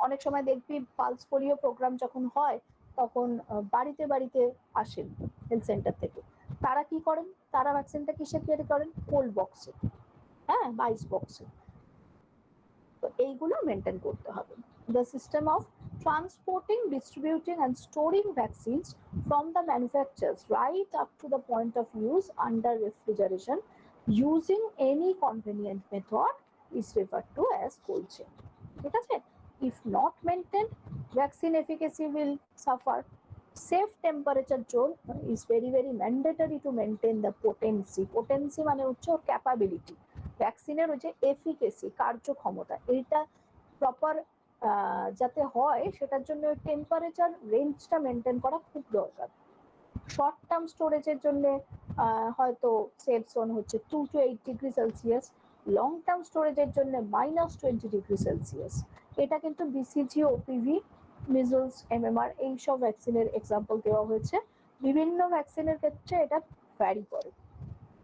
অনেক সময় দেখবি পালস পোলিও প্রোগ্রাম যখন হয় তখন বাড়িতে বাড়িতে আসেন হেলথ সেন্টার থেকে, তারা কি করেন, তারা ভ্যাকসিনটা কিসে তৈরি করেন? কোল্ড বক্সে, হ্যাঁ, বা আইস বক্সে। তো এইগুলো মেনটেন করতে হবে। The system of transporting, distributing and storing vaccines from the manufacturers right up to the point of use under refrigeration using any convenient method is referred to as cold chain. ঠিক আছে, if not maintained, vaccine efficacy will suffer. Safe temperature zone is very mandatory to maintain the potency. Potency মানে হচ্ছে ওর capability, ভ্যাকসিনের ওই যে efficacy, কার্যক্ষমতা, এইটা proper যাতে হয় সেটার জন্য টেম্পারেচার রেঞ্জটা মেনটেন করা খুব দরকার। শর্ট টার্ম স্টোরেজের জন্য হয়তো সেফ জোন হচ্ছে 2 to 8 degree Celsius, long term স্টোরেজের জন্য -20 ডিগ্রি সেলসিয়াস। এটা কিন্তু বিসিজি, ওপিভি, মিজলস, এমএমআর এইসব ভ্যাকসিনের এক্সাম্পল দেওয়া হয়েছে। বিভিন্ন ভ্যাকসিনের ক্ষেত্রে এটা ভ্যারি করে।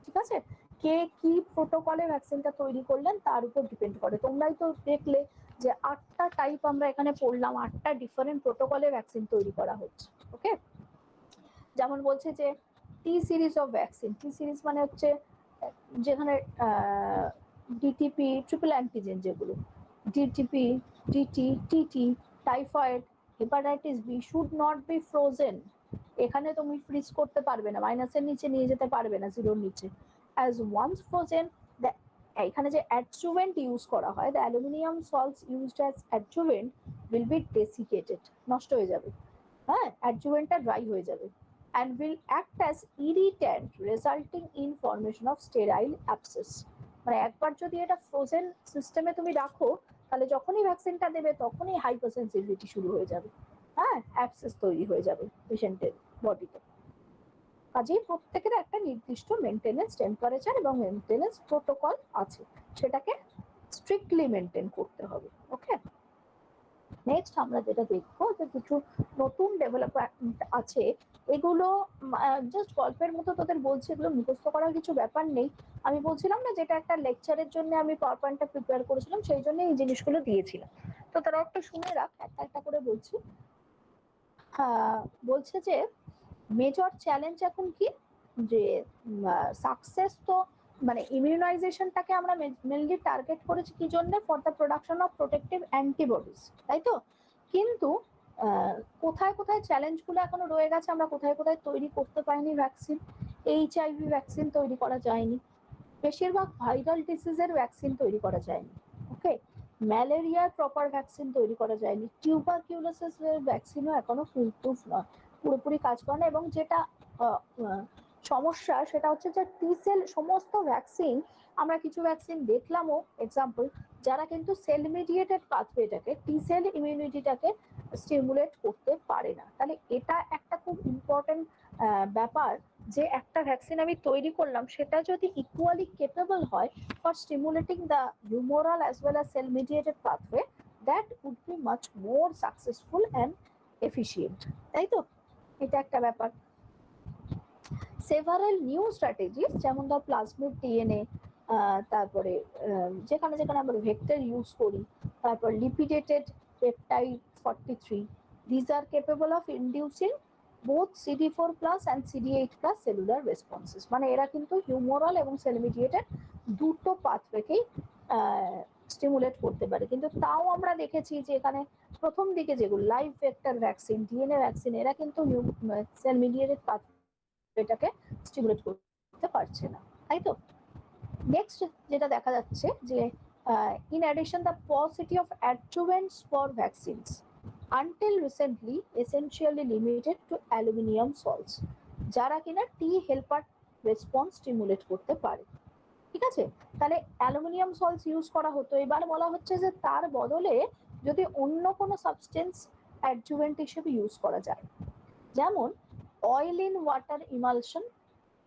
ঠিক আছে, কে কি প্রোটোকলে ভ্যাকসিনটা তৈরি করলেন তার উপর ডিপেন্ড করে। তোমরাই তো দেখলে যে 8টা টাইপ আমরা এখানে পড়লাম, 8টা ডিফারেন্ট প্রোটোকলে ভ্যাকসিন তৈরি করা হচ্ছে। ওকে, যেমন বলছে যে T series of vaccine, T series মানে হচ্ছে যেখানে ডিটিপি, ট্রিপল অ্যান্টিজেন, যেগুলো DTP, DT, TT, typhoid, hepatitis B should not be frozen. এখানে তুমি ফ্রিজ করতে পারবে না, মাইনাসের নিচে নিয়ে যেতে পারবে না, জিরোর নিচে। অ্যাজ ওয়ান্স ফ্রোজেন, এখানে যে অ্যাডজুভেন্ট ইউজ করা হয়, the aluminium salts used as adjuvant will be desiccated, নষ্ট হয়ে যাবে। হ্যাঁ, অ্যাডজুভেন্টটা ড্রাই হয়ে যাবে and will act as irritant resulting in formation of sterile abscess. মানে একবার যদি এটা ফ্রোজেন সিস্টেমে তুমি রাখো, তাহলে যখনই ভ্যাকসিনটা দেবে তখনই হাইপারসেনসিটিভিটি শুরু হয়ে যাবে, হ্যাঁ, অ্যাবসেস তৈরি হয়ে যাবে পেশেন্টের বডিতে। কাজেই প্রত্যেকের একটা নির্দিষ্ট মেনটেনেন্স টেম্পারেচার এবং মেনটেনেন্স প্রোটোকল আছে, সেটাকে স্ট্রিক্টলি মেনটেন করতে হবে। ওকে, নেক্সট আমরা যেটা দেখবো যে কিছু নতুন ডেভেলপমেন্ট আছে, এগুলো জাস্ট গল্পের মতো তোদের বলছি, এগুলো মুখস্থ করার কিছু ব্যাপার নেই। আমি বলছিলাম না যেটা একটা লেকচারের জন্য আমি পাওয়ার পয়েন্টটা প্রিপেয়ার করেছিলাম, সেই জন্য এই জিনিসগুলো দিয়েছিলাম। তো তারা একটু শুনে রাখ, একটা একটা করে বলছি। বলছে যে মেজর চ্যালেঞ্জ এখন কি, যে সাকসেস তো মানে ইমিউনাইজেশনটাকে আমরা মেনলি টার্গেট করেছি কি জন্য, for the production of protective antibodies, তাই তো। কিন্তু কোথায় কোথায় চ্যালেঞ্জগুলো এখনো রয়ে গেছে, আমরা কোথায় কোথায় তৈরি করতে পারিনি ভ্যাকসিন। এইচআইভি ভ্যাকসিন তৈরি করা যায়নি, বেশিরভাগ ভাইরাল ডিসিজের ভ্যাকসিন তৈরি করা যায়নি। ওকে, ম্যালেরিয়ার প্রপার ভ্যাকসিন তৈরি করা যায়নি, টিউবারকিউলোসিসের ভ্যাকসিনও এখনো ফুলপ্রুফ নয়, পুরোপুরি কাজ করে না। এবং যেটা সমস্যা সেটা হচ্ছে যে টি সেল সমস্ত ভ্যাকসিন, আমরা কিছু ভ্যাকসিন দেখলামও এক্সাম্পল, যারা কিন্তু সেল মিডিয়েটেড পাথওয়েটাকে টি সেল ইমিউনিটিটাকে স্টিমুলেট করতে পারে না। তাহলে এটা একটা খুব ইম্পর্টেন্ট ব্যাপার, যে একটা ভ্যাকসিন আমি তৈরি করলাম সেটা যদি ইকুয়ালি কেপেবল হয় for stimulating the humoral as well as cell mediated pathway, that would be much more successful and efficient, তাই তো? এটা একটা ব্যাপার। সেভারাল নিউ স্ট্র্যাটেজিস যেমন ধর প্লাজমিড ডিএনএ, তারপরে যেখানে যেখানে আমরা ভেক্টর ইউজ করি, তারপর লিপিডেটেড peptide 43, these are capable of inducing both CD4 plus and CD8 plus cellular responses, মানে এরা কিন্তু হিউমোরাল এবং সেল মিডিয়েটেড দুটো পাথওয়েকেই স্টিমুলেট করতে পারে। কিন্তু তাও আমরা দেখেছি যে এখানে প্রথম দিকে যেগুলো live vector vaccine, DNA vaccine, এরা কিন্তু সেল মিডিয়েটেড পাথ এটাকে স্টিমুলেট করতে পারছে না, তাই তো? নেক্সট যেটা দেখা যাচ্ছে যে in addition the paucity of adjuvants for vaccines until recently essentially limited to aluminum salts, যারা কিনা টি হেল্পার রেসপন্স স্টিমুলেট করতে পারে, ঠিক আছে? তাহলে অ্যালুমিনিয়াম সল্টস ইউজ করা হতো, এবার বলা হচ্ছে যে তার বদলে যদি অন্য কোনো সাবস্টেন্স অ্যাডজুভেন্ট হিসেবে ইউজ করা যায়, যেমন oil in water emulsion,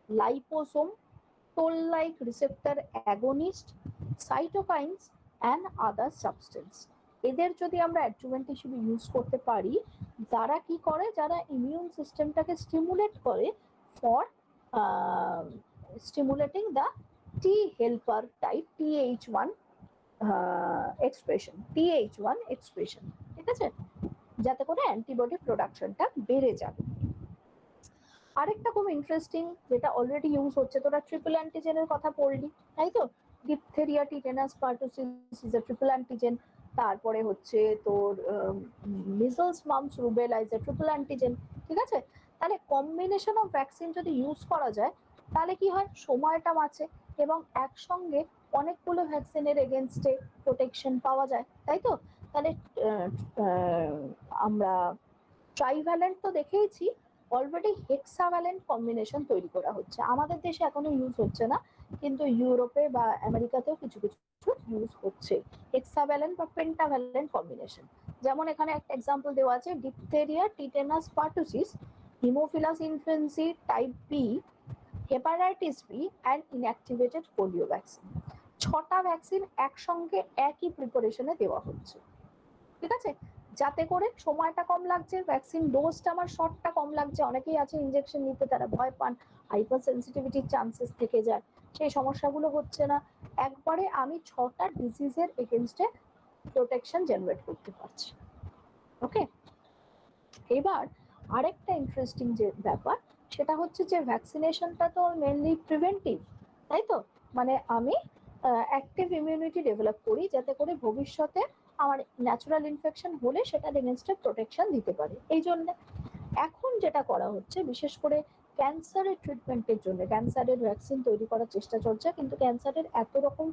liposome, toll-like receptor agonist, cytokines and other substance, এদের যদি আমরা অ্যাডজুভেন্ট হিসেবে ইউজ করতে পারি, যারা কি করে, যারা ইমিউন সিস্টেমটাকে স্টিমুলেট করে for stimulating the T helper type TH1 expression, TH1 expression, ঠিক আছে, যাতে করে অ্যান্টিবডি প্রোডাকশনটা বেড়ে যাবে। আরেকটা খুব ইন্টারেস্টিং যেটা অলরেডি ইউজ হচ্ছে, তোরা ট্রিপল অ্যান্টিজেনের কথা পড়লি, তাই তো? Diphtheria, tetanus, pertussis is a triple antigen, তারপরে হচ্ছে তোর measles, mumps, rubella is a triple antigen, ঠিক আছে? তাহলে কম্বিনেশন অফ ভ্যাকসিন যদি ইউজ করা যায় তাহলে কি হয়, সময়টা বাঁচে এবং একসঙ্গে অনেকগুলো ভ্যাকসিনের এগেনস্টে প্রোটেকশন পাওয়া যায়, তাই তো? তাহলে আমরা ট্রাইভ্যালেন্ট তো দেখেইছি, অলরেডি হেক্সাভ্যালেন্ট কম্বিনেশন তৈরি করা হচ্ছে, আমাদের দেশে এখনো ইউজ হচ্ছে না, কিন্তু ইউরোপে বা আমেরিকাতেও কিছু কিছু ইউজ হচ্ছে হেক্সাভ্যালেন্ট বা পেন্টাভ্যালেন্ট কম্বিনেশন। যেমন এখানে একটা এক্সাম্পল দেওয়া আছে, diphtheria, tetanus, pertussis, haemophilus influenzae type B, hepatitis B and inactivated polio vaccine, 6টা ভ্যাকসিন একসঙ্গে একই প্রিপারেশনে দেওয়া হচ্ছে, ঠিক আছে? যাতে করে সময়টা কম লাগছে, ভ্যাকসিন ডোজটা আমার শর্টটা কম লাগছে, অনেকেই আছে ইনজেকশন নিতে তারা ভয় পান, হাইপার সেন্সিটিভিটির চান্সেস থেকে যায়, সেই সমস্যাগুলো হচ্ছে না, একবারে আমি 6টা ডিজিজের এগেনস্টে প্রোটেকশন জেনারেট করতে পারছি। ওকে, এবার আরেকটা ইন্টারেস্টিং যে ব্যাপার সেটা হচ্ছে যে ভ্যাকসিনেশনটা তো মেনলি প্রিভেন্টিভ, তাই তো? মানে আমি অ্যাক্টিভ ইমিউনিটি ডেভেলপ করি যাতে করে ভবিষ্যতে আমার ন্যাচারাল ইনফেকশন হলে সেটার এগেনস্টে প্রোটেকশন দিতে পারে। এই জন্য এখন যেটা করা হচ্ছে, বিশেষ করে ক্যান্সারের ট্রিটমেন্টের জন্য ক্যান্সারের ভ্যাকসিন তৈরি করার চেষ্টা চলছে, কিন্তু ক্যান্সারের এত রকম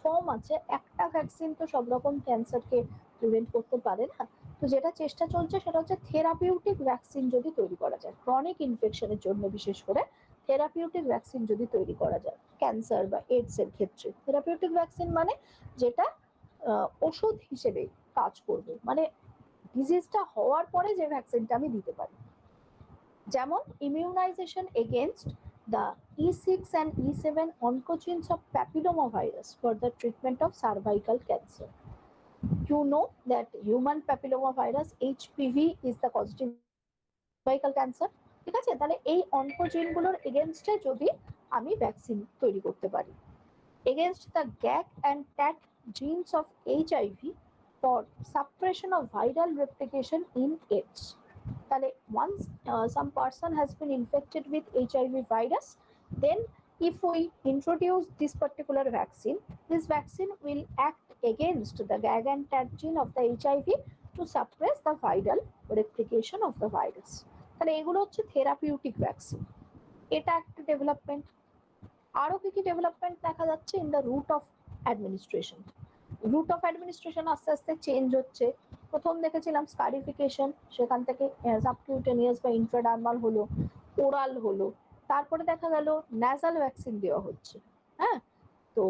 ফর্ম আছে, একটা ভ্যাকসিন তো সব রকম ক্যান্সারকে প্রিভেন্ট করতে পারে না। তো যেটা চেষ্টা চলছে সেটা হচ্ছে থেরাপিউটিক ভ্যাকসিন যদি তৈরি করা যায় ক্রনিক ইনফেকশনের জন্য, বিশেষ করে থেরাপিউটিক ভ্যাকসিন যদি তৈরি করা যায় ক্যান্সার বা এইডস এর ক্ষেত্রে। থেরাপিউটিক ভ্যাকসিন মানে যেটা ওষুধ হিসেবে কাজ করবে, মানে ডিজিজটা হওয়ার পরে যে ভ্যাকসিনটা আমি দিতে পারি, যেমন immunisation against the E6 and E7 oncogenes of papillomavirus for the treatment of cervical cancer. You know that human papillomavirus HPV is the causative cervical cancer, ঠিক আছে? তাহলে এই অনকোজিনগুলোর এগেনস্টে যদি আমি ভ্যাকসিন তৈরি করতে পারি, against the GAG and TAT genes of HIV for suppression of viral replication in AIDS. তাহলে once some person has been infected with HIV virus, then if we introduce this particular vaccine, this vaccine will act against the GAG and TAT gene of the HIV to suppress the viral replication of the virus. তাহলে এগুলো হচ্ছে therapeutic vaccine, এটা একটা development. আরো কি কি development দেখা যাচ্ছে in the route of administration. Route of administration আস্তে আস্তে চেঞ্জ হচ্ছে। প্রথম দেখেছিলাম স্কারিফিকেশন, সেখান থেকে সাবকিউটেনিয়াস বা ইন্ট্রাডার্মাল হলো, ওরাল হলো, তারপরে দেখা গেল ন্যাজাল ভ্যাকসিন দেওয়া হচ্ছে। হ্যাঁ, তো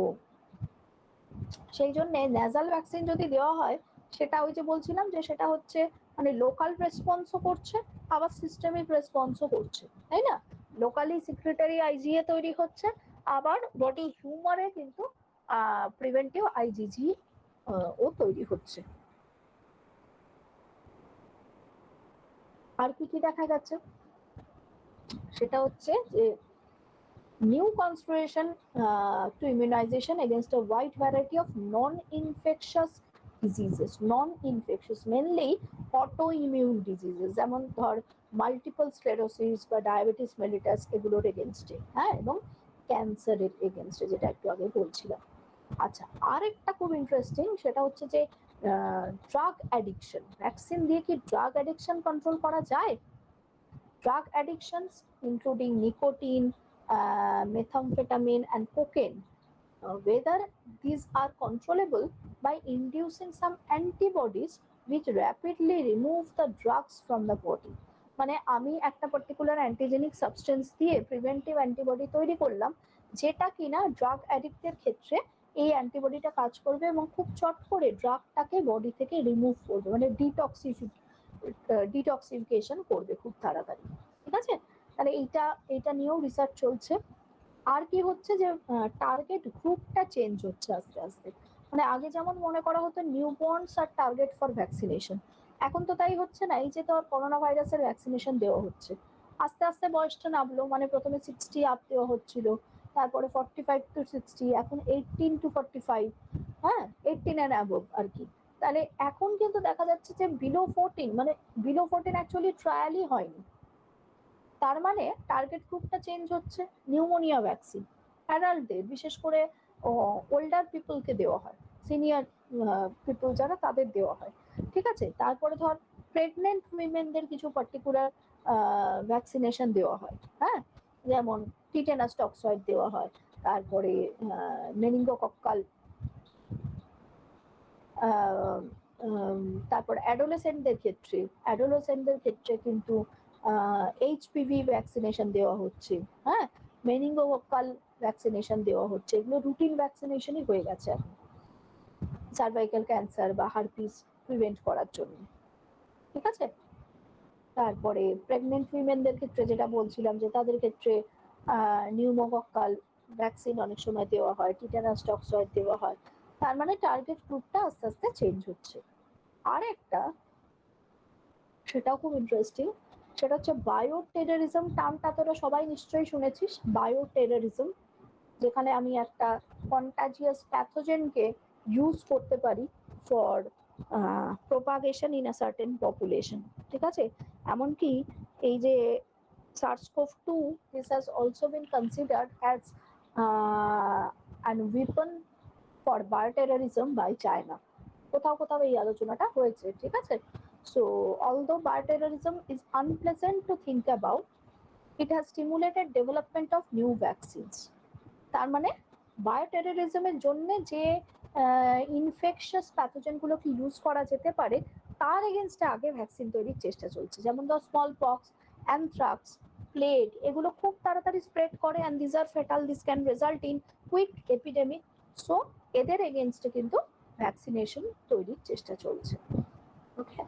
সেই জন্য ন্যাজাল ভ্যাকসিন যদি দেওয়া হয়, সেটা ওই যে বলছিলাম যে সেটা হচ্ছে মানে লোকাল রেসপন্সও করছে, আবার সিস্টেমিক রেসপন্সও করছে, তাই না? লোকালি সিক্রেটারি আইজিএ তৈরি হচ্ছে, আবার বডি হিউমারে কিন্তু প্রিভেন্টিভ আইজিজি ও তৈরি হচ্ছে। আর কি কি দেখা যাচ্ছে, সেটা হচ্ছে যে new consideration to immunization against a wide variety of non-infectious diseases, non-infectious mainly autoimmune diseases, যেমন ধর মাল্টিপল স্ক্লেরোসিস বা ডায়াবেটিস মেলিটাস এগুলোর এগেনস্টে, হ্যাঁ, এবং ক্যান্সারের এগেনস্টে, যেটা একটু আগে বলছিলাম। আচ্ছা, আরেকটা খুব ইন্টারেস্টিং, সেটা হচ্ছে যে ড্রাগ অ্যাডিকশন। ভ্যাকসিন দিয়ে কি ড্রাগ অ্যাডিকশন কন্ট্রোল করা যায়? Drug addictions, including nicotine, methamphetamine, and cocaine, whether these are controllable by inducing some antibodies which rapidly remove the drugs from the body. মানে আমি একটা পার্টিকুলার অ্যান্টিজেনিক সাবস্টেন্স দিয়ে preventive antibody তৈরি করলাম, যেটা কিনা ড্রাগ অ্যাডিক্টের ক্ষেত্রে এই অ্যান্টিবডিটা কাজ করবে এবং খুব চট করে ড্রাগটাকে বডি থেকে রিমুভ করবে, মানে ডিটক্সিফিকেশন করবে খুব তাড়াতাড়ি। ঠিক আছে, তাহলে এইটা নিয়েও রিসার্চ চলছে। আর কি হচ্ছে যে টার্গেট গ্রুপটা চেঞ্জ হচ্ছে আস্তে আস্তে, মানে আগে যেমন মনে করা হতো নিউবর্নস আর টার্গেট ফর ভ্যাকসিনেশন, এখন তো তাই হচ্ছে না। এই যে তোর করোনা ভাইরাসের ভ্যাকসিনেশন দেওয়া হচ্ছে, আস্তে আস্তে বয়সটা নামলো, মানে প্রথমে 60 আপ দেওয়া হচ্ছিল, তারপরে 45 to 60, এখন 18 to 45, হ্যাঁ, 18 and above আর কি। তাহলে এখন কিন্তু দেখা যাচ্ছে যে বিলো 14, মানে বিলো 14 অ্যাকচুয়ালি ট্রায়ালই হয়নি। তার মানে টার্গেট গ্রুপটা চেঞ্জ হচ্ছে। নিউমোনিয়া ভ্যাকসিন অ্যাডাল্টদের, বিশেষ করে ওল্ডার পিপলকে দেওয়া হয়, সিনিয়র পিপল যারা তাদের দেওয়া হয়। ঠিক আছে, তারপরে ধর প্রেগনেন্ট উইমেনদের কিছু পার্টিকুলার ভ্যাকসিনেশন দেওয়া হয়, হ্যাঁ, যেমন টিটেনাস টক্সয়েড দেওয়া হয়, তারপরে মেনিঙ্গোকক্কাল, তারপর অ্যাডোলেসেন্টদের ক্ষেত্রে কিন্তু এইচপিভি ভ্যাকসিনেশন দেওয়া হচ্ছে, হ্যাঁ, মেনিঙ্গোকক্কাল ভ্যাকসিনেশন দেওয়া হচ্ছে। এগুলো রুটিন ভ্যাকসিনেশনই হয়ে গেছে এখন সার্ভাইকাল ক্যান্সার বা হারপিস প্রিভেন্ট করার জন্য। ঠিক আছে, তারপরে প্রেগনেন্ট উইমেনদের ক্ষেত্রে যেটা বলছিলাম যে তাদের ক্ষেত্রে নিউমোকক্কাল ভ্যাকসিন অনেক সময় দেওয়া হয়, টিটেনাস টক্সয়েড দেওয়া হয়। তার মানে টার্গেট গ্রুপটা আস্তে আস্তে চেঞ্জ হচ্ছে। আর একটা, সেটাও খুব ইন্টারেস্টিং, সেটা হচ্ছে বায়ো টেররিজম। টার্মটা তোরা সবাই নিশ্চয়ই শুনেছিস, বায়ো টেররিজম, যেখানে আমি একটা কন্টাজিয়াস প্যাথোজেনকে ইউজ করতে পারি for propagation in a certain population. ঠিক আছে, এমনকি এই যে SARS-CoV-2, this has also been considered as an weapon for bioterrorism by China. কোথাও কোথাও এই আলোচনাটা হয়েছে। ঠিক আছে, so although bioterrorism is unpleasant to think about, it has stimulated development of new vaccines. তার মানে বায়োটেররিজমের জন্য যে ইনফেকশাস প্যাথোজেনগুলোকে ইউজ করা যেতে পারে, তার এগেনস্টে আগে ভ্যাকসিন তৈরির চেষ্টা চলছে। যেমন ধর স্মল পক্স, অ্যানথ্রাক্স, প্লেগ, এগুলো খুব তাড়াতাড়ি স্প্রেড করে, and this are fatal, this can result in quick epidemic. So এদের এগেনস্টে কিন্তু ভ্যাকসিনেশন তৈরির চেষ্টা চলছে। Okay,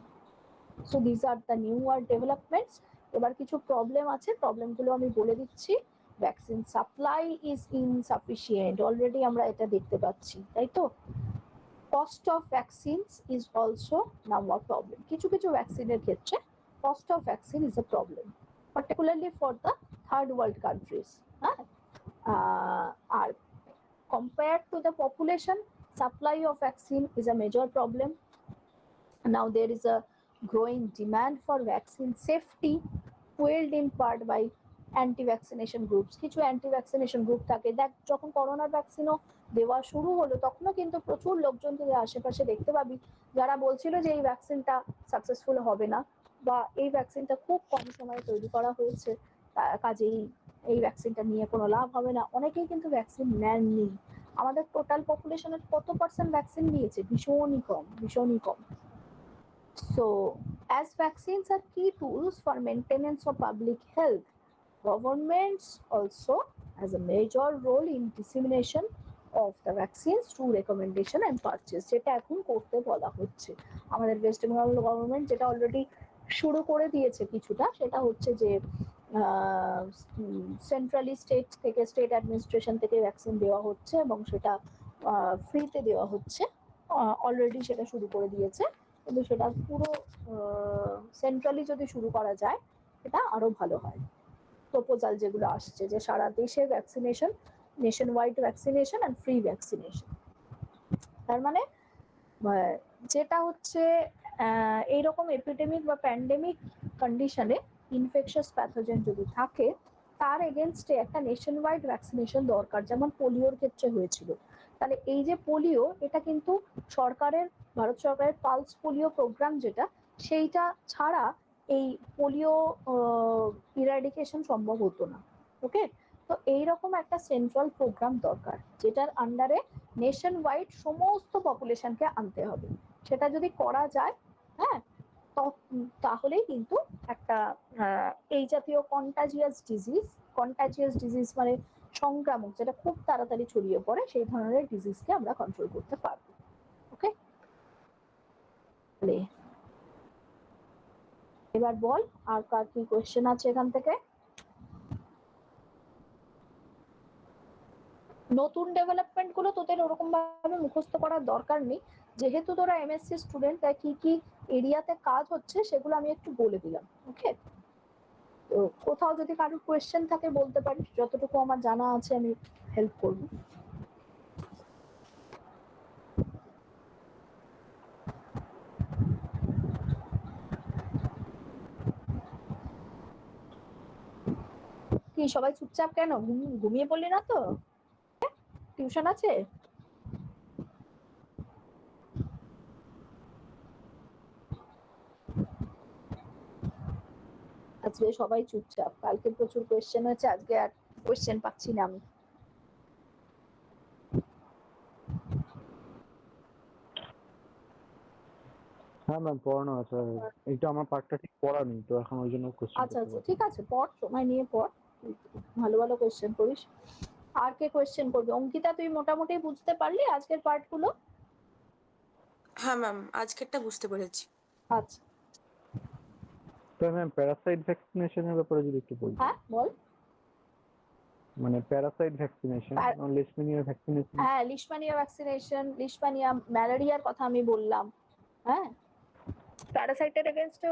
so this are the new world developments. এবার কিছু প্রবলেম আছে, প্রবলেমগুলো আমি বলে দিচ্ছি। Vaccine supply is insufficient, already আমরা এটা দেখতে পাচ্ছি, তাই তো। Cost of vaccines is also number problem. কিছু কিছু ভ্যাকসিনের ক্ষেত্রে cost of vaccine is a problem, particularly for the third world countries. হ্যাঁ, আর compared to the population, supply of vaccine is a major problem. Now there is a growing demand for vaccine safety, fueled in part by anti-vaccination groups. কিছু anti-vaccination group থাকে, দেখ যখন করোনার ভ্যাকসিনও দেওয়া শুরু হলো, তখনও কিন্তু প্রচুর লোকজন তুই আশেপাশে দেখতে পাবি যারা বলছিল যে এই ভ্যাকসিনটা সাকসেসফুল হবে না, বা এই ভ্যাকসিনটা খুব কম সময়ে তৈরি করা হয়েছে, কাজেই এই ভ্যাকসিনটা নিয়ে কোনো লাভ হবে না। অনেকেই কিন্তু ভ্যাকসিন নেননি। আমাদের টোটাল পপুলেশনের কত পার্সেন্ট ভ্যাকসিন নিয়েছে? ভীষণই কম, ভীষণই কম। So, as vaccines are key tools for maintenance of public health, governments also has a major role in dissemination of the vaccines through recommendation and purchase, যেটা এখন করতে বলা হচ্ছে আমাদের ওয়েস্ট বেঙ্গল গভর্নমেন্ট, যেটা অলরেডি শুরু করে দিয়েছে কিছুটা, সেটা হচ্ছে যে সেন্ট্রালি স্টেট থেকে, স্টেট অ্যাডমিনিস্ট্রেশন থেকে ভ্যাকসিন দেওয়া হচ্ছে এবং সেটা ফ্রিতে দেওয়া হচ্ছে। অলরেডি সেটা শুরু করে দিয়েছে, কিন্তু সেটা পুরো সেন্ট্রালি যদি শুরু করা যায় এটা আরো ভালো হয়। প্রপোজাল যেগুলো আসছে যে সারা দেশে vaccination, nation wide vaccination and free vaccination, তার মানে যেটা হচ্ছে এইরকম এপিডেমিক বা প্যান্ডেমিক কন্ডিশনে ইনফেকশাস প্যাথোজেন যদি থাকে, তার এগেনস্টে একটা নেশন ওয়াইড ভ্যাকসিনেশন দরকার, যেমন পোলিওর ক্ষেত্রে হয়েছিল। তাহলে এই যে পোলিও, এটা কিন্তু সরকারের, ভারত সরকারের পালস পোলিও প্রোগ্রাম যেটা, সেইটা ছাড়া এই পোলিও ইরাডিকেশন সম্ভব হতো না। ওকে, তো এইরকম একটা সেন্ট্রাল প্রোগ্রাম দরকার, যেটার আন্ডারে নেশন ওয়াইড সমস্ত পপুলেশনকে আনতে হবে। সেটা যদি করা যায়, হ্যাঁ, তাহলেই কিন্তু একটা এই জাতীয় কন্টাজিয়াস ডিজিজ মানে সংক্রামক, যেটা খুব তাড়াতাড়ি ছড়িয়ে পড়ে, সেই ধরনের ডিজিজকে আমরা কন্ট্রোল করতে পারবো। ওকে, এবার বল আর কার কি কোয়েশ্চেন আছে এখান থেকে। নতুন ডেভেলপমেন্ট গুলো তোদের ওরকম ভাবে মুখস্থ করার দরকার নেই, যেহেতু তোরা এমএসসি স্টুডেন্ট, তাই কি কি এরিয়াতে কাজ হচ্ছে সেগুলো আমি একটু বলে দিলাম। ওকে, তো কোথাও যদি কারোর কোয়েশ্চেন থাকে বলতে পারিস, যতটুকু আমার জানা আছে আমি হেল্প করব। কি সবাই চুপচাপ কেন? ঘুমিয়ে পড়লি না তো? টিউশন আছে? আজকে সবাই চুপচাপ, কালকে প্রচুর কোয়েশ্চেন আছে, আজকে আর কোয়েশ্চেন পাচ্ছি না আমি। হ্যাঁ ম্যাম, পড়ানো আছে, এইটা আমার পার্টটা ঠিক পড়া নেই তো এখন, ওই জন্য কোশ্চেন। আচ্ছা আচ্ছা, ঠিক আছে, পড়, সময় নিয়ে পড়, ভালো ভালো কোয়েশ্চেন করিস। আর কে কোয়েশ্চেন করবে? অঙ্কিতা, তুই মোটামুটি বুঝতে পারলি আজকের পার্টগুলো? হ্যাঁ ম্যাম, আজকেরটা বুঝতে পেরেছি। আচ্ছা, তো ম্যাম প্যারাসাইট ভ্যাকসিনেশনের ব্যাপারে যদি একটু বলতেন। হ্যাঁ বল। মানে প্যারাসাইট ভ্যাকসিনেশন, লিশম্যানিয়া ভ্যাকসিনেশন। হ্যাঁ, লিশম্যানিয়া ভ্যাকসিনেশন, লিশম্যানিয়া, ম্যালেরিয়ার কথা আমি বললাম। হ্যাঁ, প্যারাসাইটের এগেইনস্টে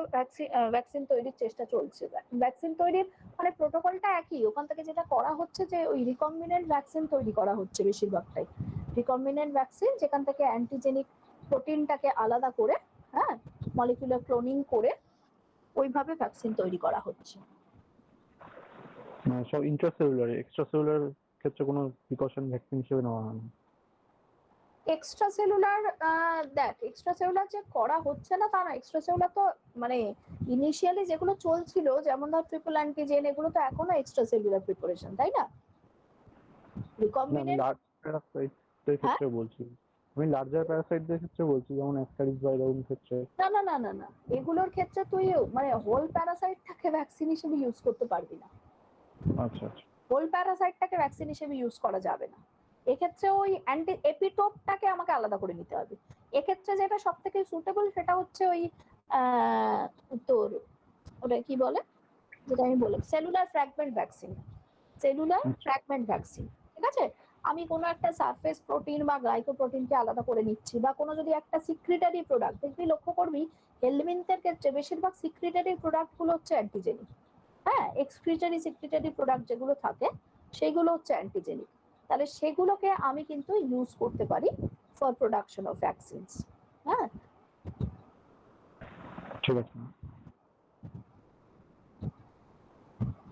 ভ্যাকসিন তৈরির চেষ্টা চলছে। ভ্যাকসিন তৈরির মানে প্রোটোকলটা একই, ওখান থেকে যেটা করা হচ্ছে যে ওই রিকম্বিনেন্ট ভ্যাকসিন তৈরি করা হচ্ছে বেশিরভাগটাই। রিকম্বিনেন্ট ভ্যাকসিন, যেখান থেকে অ্যান্টিজেনিক প্রোটিনটাকে আলাদা করে, হ্যাঁ, মলিকুলার ক্লোনিং করে ওইভাবে ভ্যাকসিন তৈরি করা হচ্ছে। মানে সব ইন্ট্রাসেলুলার, এক্সট্রাসেলুলার ক্ষেত্রে কোনো প্রিকশন ভ্যাকসিন হিসেবে নেওয়া হয় না। এক্সট্রা সেলুলার, দেখ, এক্সট্রা সেলুলার যে করা হচ্ছে না তা না, এক্সট্রা সেলুলার তো মানে ইনিশিয়ালি যেগুলো চলছিল, যেমন ধর ট্রিপল অ্যান্টিজেন, এগুলো তো এখনো এক্সট্রা সেলুলার প্রিপারেশন, তাই না? রিকম্বিনেন্ট, লার্জ প্যারাসাইটের ক্ষেত্রে বলছি, আমি লার্জার প্যারাসাইটদের ক্ষেত্রে বলছি, যেমন অ্যাস্কারিস বা এরকম ক্ষেত্রে। না না না না না, এগুলোর ক্ষেত্রে তুই মানে হোল প্যারাসাইটটাকে ভ্যাকসিন হিসেবে ইউজ করতে পারবি না। আচ্ছা আচ্ছা, হোল প্যারাসাইটটাকে ভ্যাকসিন হিসেবে ইউজ করা যাবে না। এক্ষেত্রে ওই অ্যান্টি এপিটোপটাকে আমাকে আলাদা করে নিতে হবে। এক্ষেত্রে যেটা সব থেকে সুটেবল সেটা হচ্ছে ওই তোর ওটা কি বলে, যেটা আমি বললাম, cellular fragment vaccine. Cellular fragment vaccine, ঠিক আছে? আমি কোনো একটা সারফেস প্রোটিন বা গ্লাইকোপ্রোটিনকে আলাদা করে নিচ্ছি, বা কোনো যদি একটা সিক্রিটারি প্রোডাক্ট, দেখবি লক্ষ্য করবি হেলমিন্থের ক্ষেত্রে বেশিরভাগ সিক্রিটারি প্রোডাক্টগুলো হচ্ছে অ্যান্টিজেনিক। হ্যাঁ, সিক্রিটারি প্রোডাক্ট যেগুলো থাকে সেগুলো হচ্ছে অ্যান্টিজেনিক। তাহলে সেগুলোকে আমি কিন্তু ইউজ করতে পারি ফর প্রোডাকশন অফ ভ্যাকসিনস। হ্যাঁ, ঠিক আছে।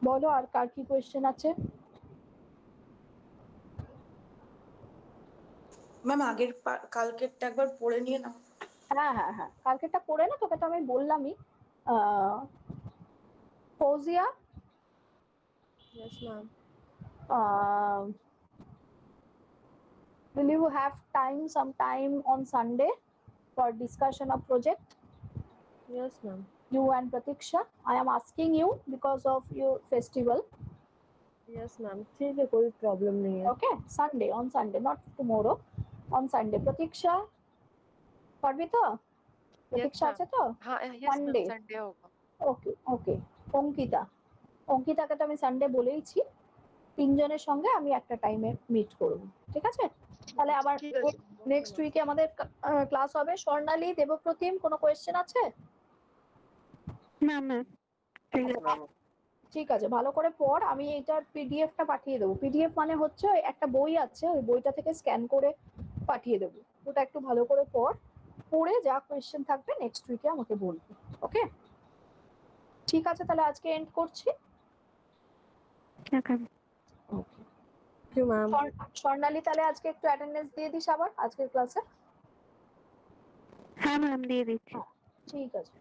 বলো আর কার কি কোয়েশ্চেন আছে? ম্যাম আগের কালকেরটা একবার পড়ে নিয়ে নাও। হ্যাঁ হ্যাঁ হ্যাঁ, কালকেরটা পড়ে না, তোকে তো আমি বললামই। Fouzia, Yes, ma'am. will you have some time on Sunday for discussion of project? Yes, ma'am. You and Pratiksha, I am asking you because of your festival. Yes ma'am, ठीक है, कोई प्रॉब्लम नहीं है। Okay, Sunday, on Sunday, not tomorrow, on Sunday. Pratiksha পারবি তো? প্রতীক্ষা আছে তো? हाँ यस मैम, সানডে। संडे होगा। ওকে ওকে। অঙ্কিতা, অঙ্কিতাকে তো আমি সানডে বলেইছি। তিনজনের সঙ্গে আমি একটা টাইমে মিট করব, ঠিক আছে? তাহলে আবার ঠিক আছে। নেক্সট উইকে আমাদের ক্লাস হবে। স্বর্ণালী, দেবপ্রতিম, কোনো কোয়েশ্চেন আছে? না ম্যাম, ঠিক আছে। ঠিক আছে, ভালো করে পড়। আমি এইটার পিডিএফটা পাঠিয়ে দেবো। পিডিএফ মানে হচ্ছে ওই একটা বই আছে, ওই বইটা থেকে স্ক্যান করে পাঠিয়ে দেবো। ওটা একটু ভালো করে পড়, পড়ে যা কোয়েশ্চেন থাকবে নেক্সট উইকে আমাকে বলবি। ওকে, ঠিক আছে, তাহলে আজকে এন্ড করছি। ওকে। ওকে, থ্যাংক ইউ ম্যাম। স্বর্ণালী, তাহলে আজকে একটু অ্যাটেন্ডেন্স দিয়ে দিস আবার আজকের ক্লাসে। হ্যাঁ ম্যাম, দিয়ে দিচ্ছি। ঠিক আছে।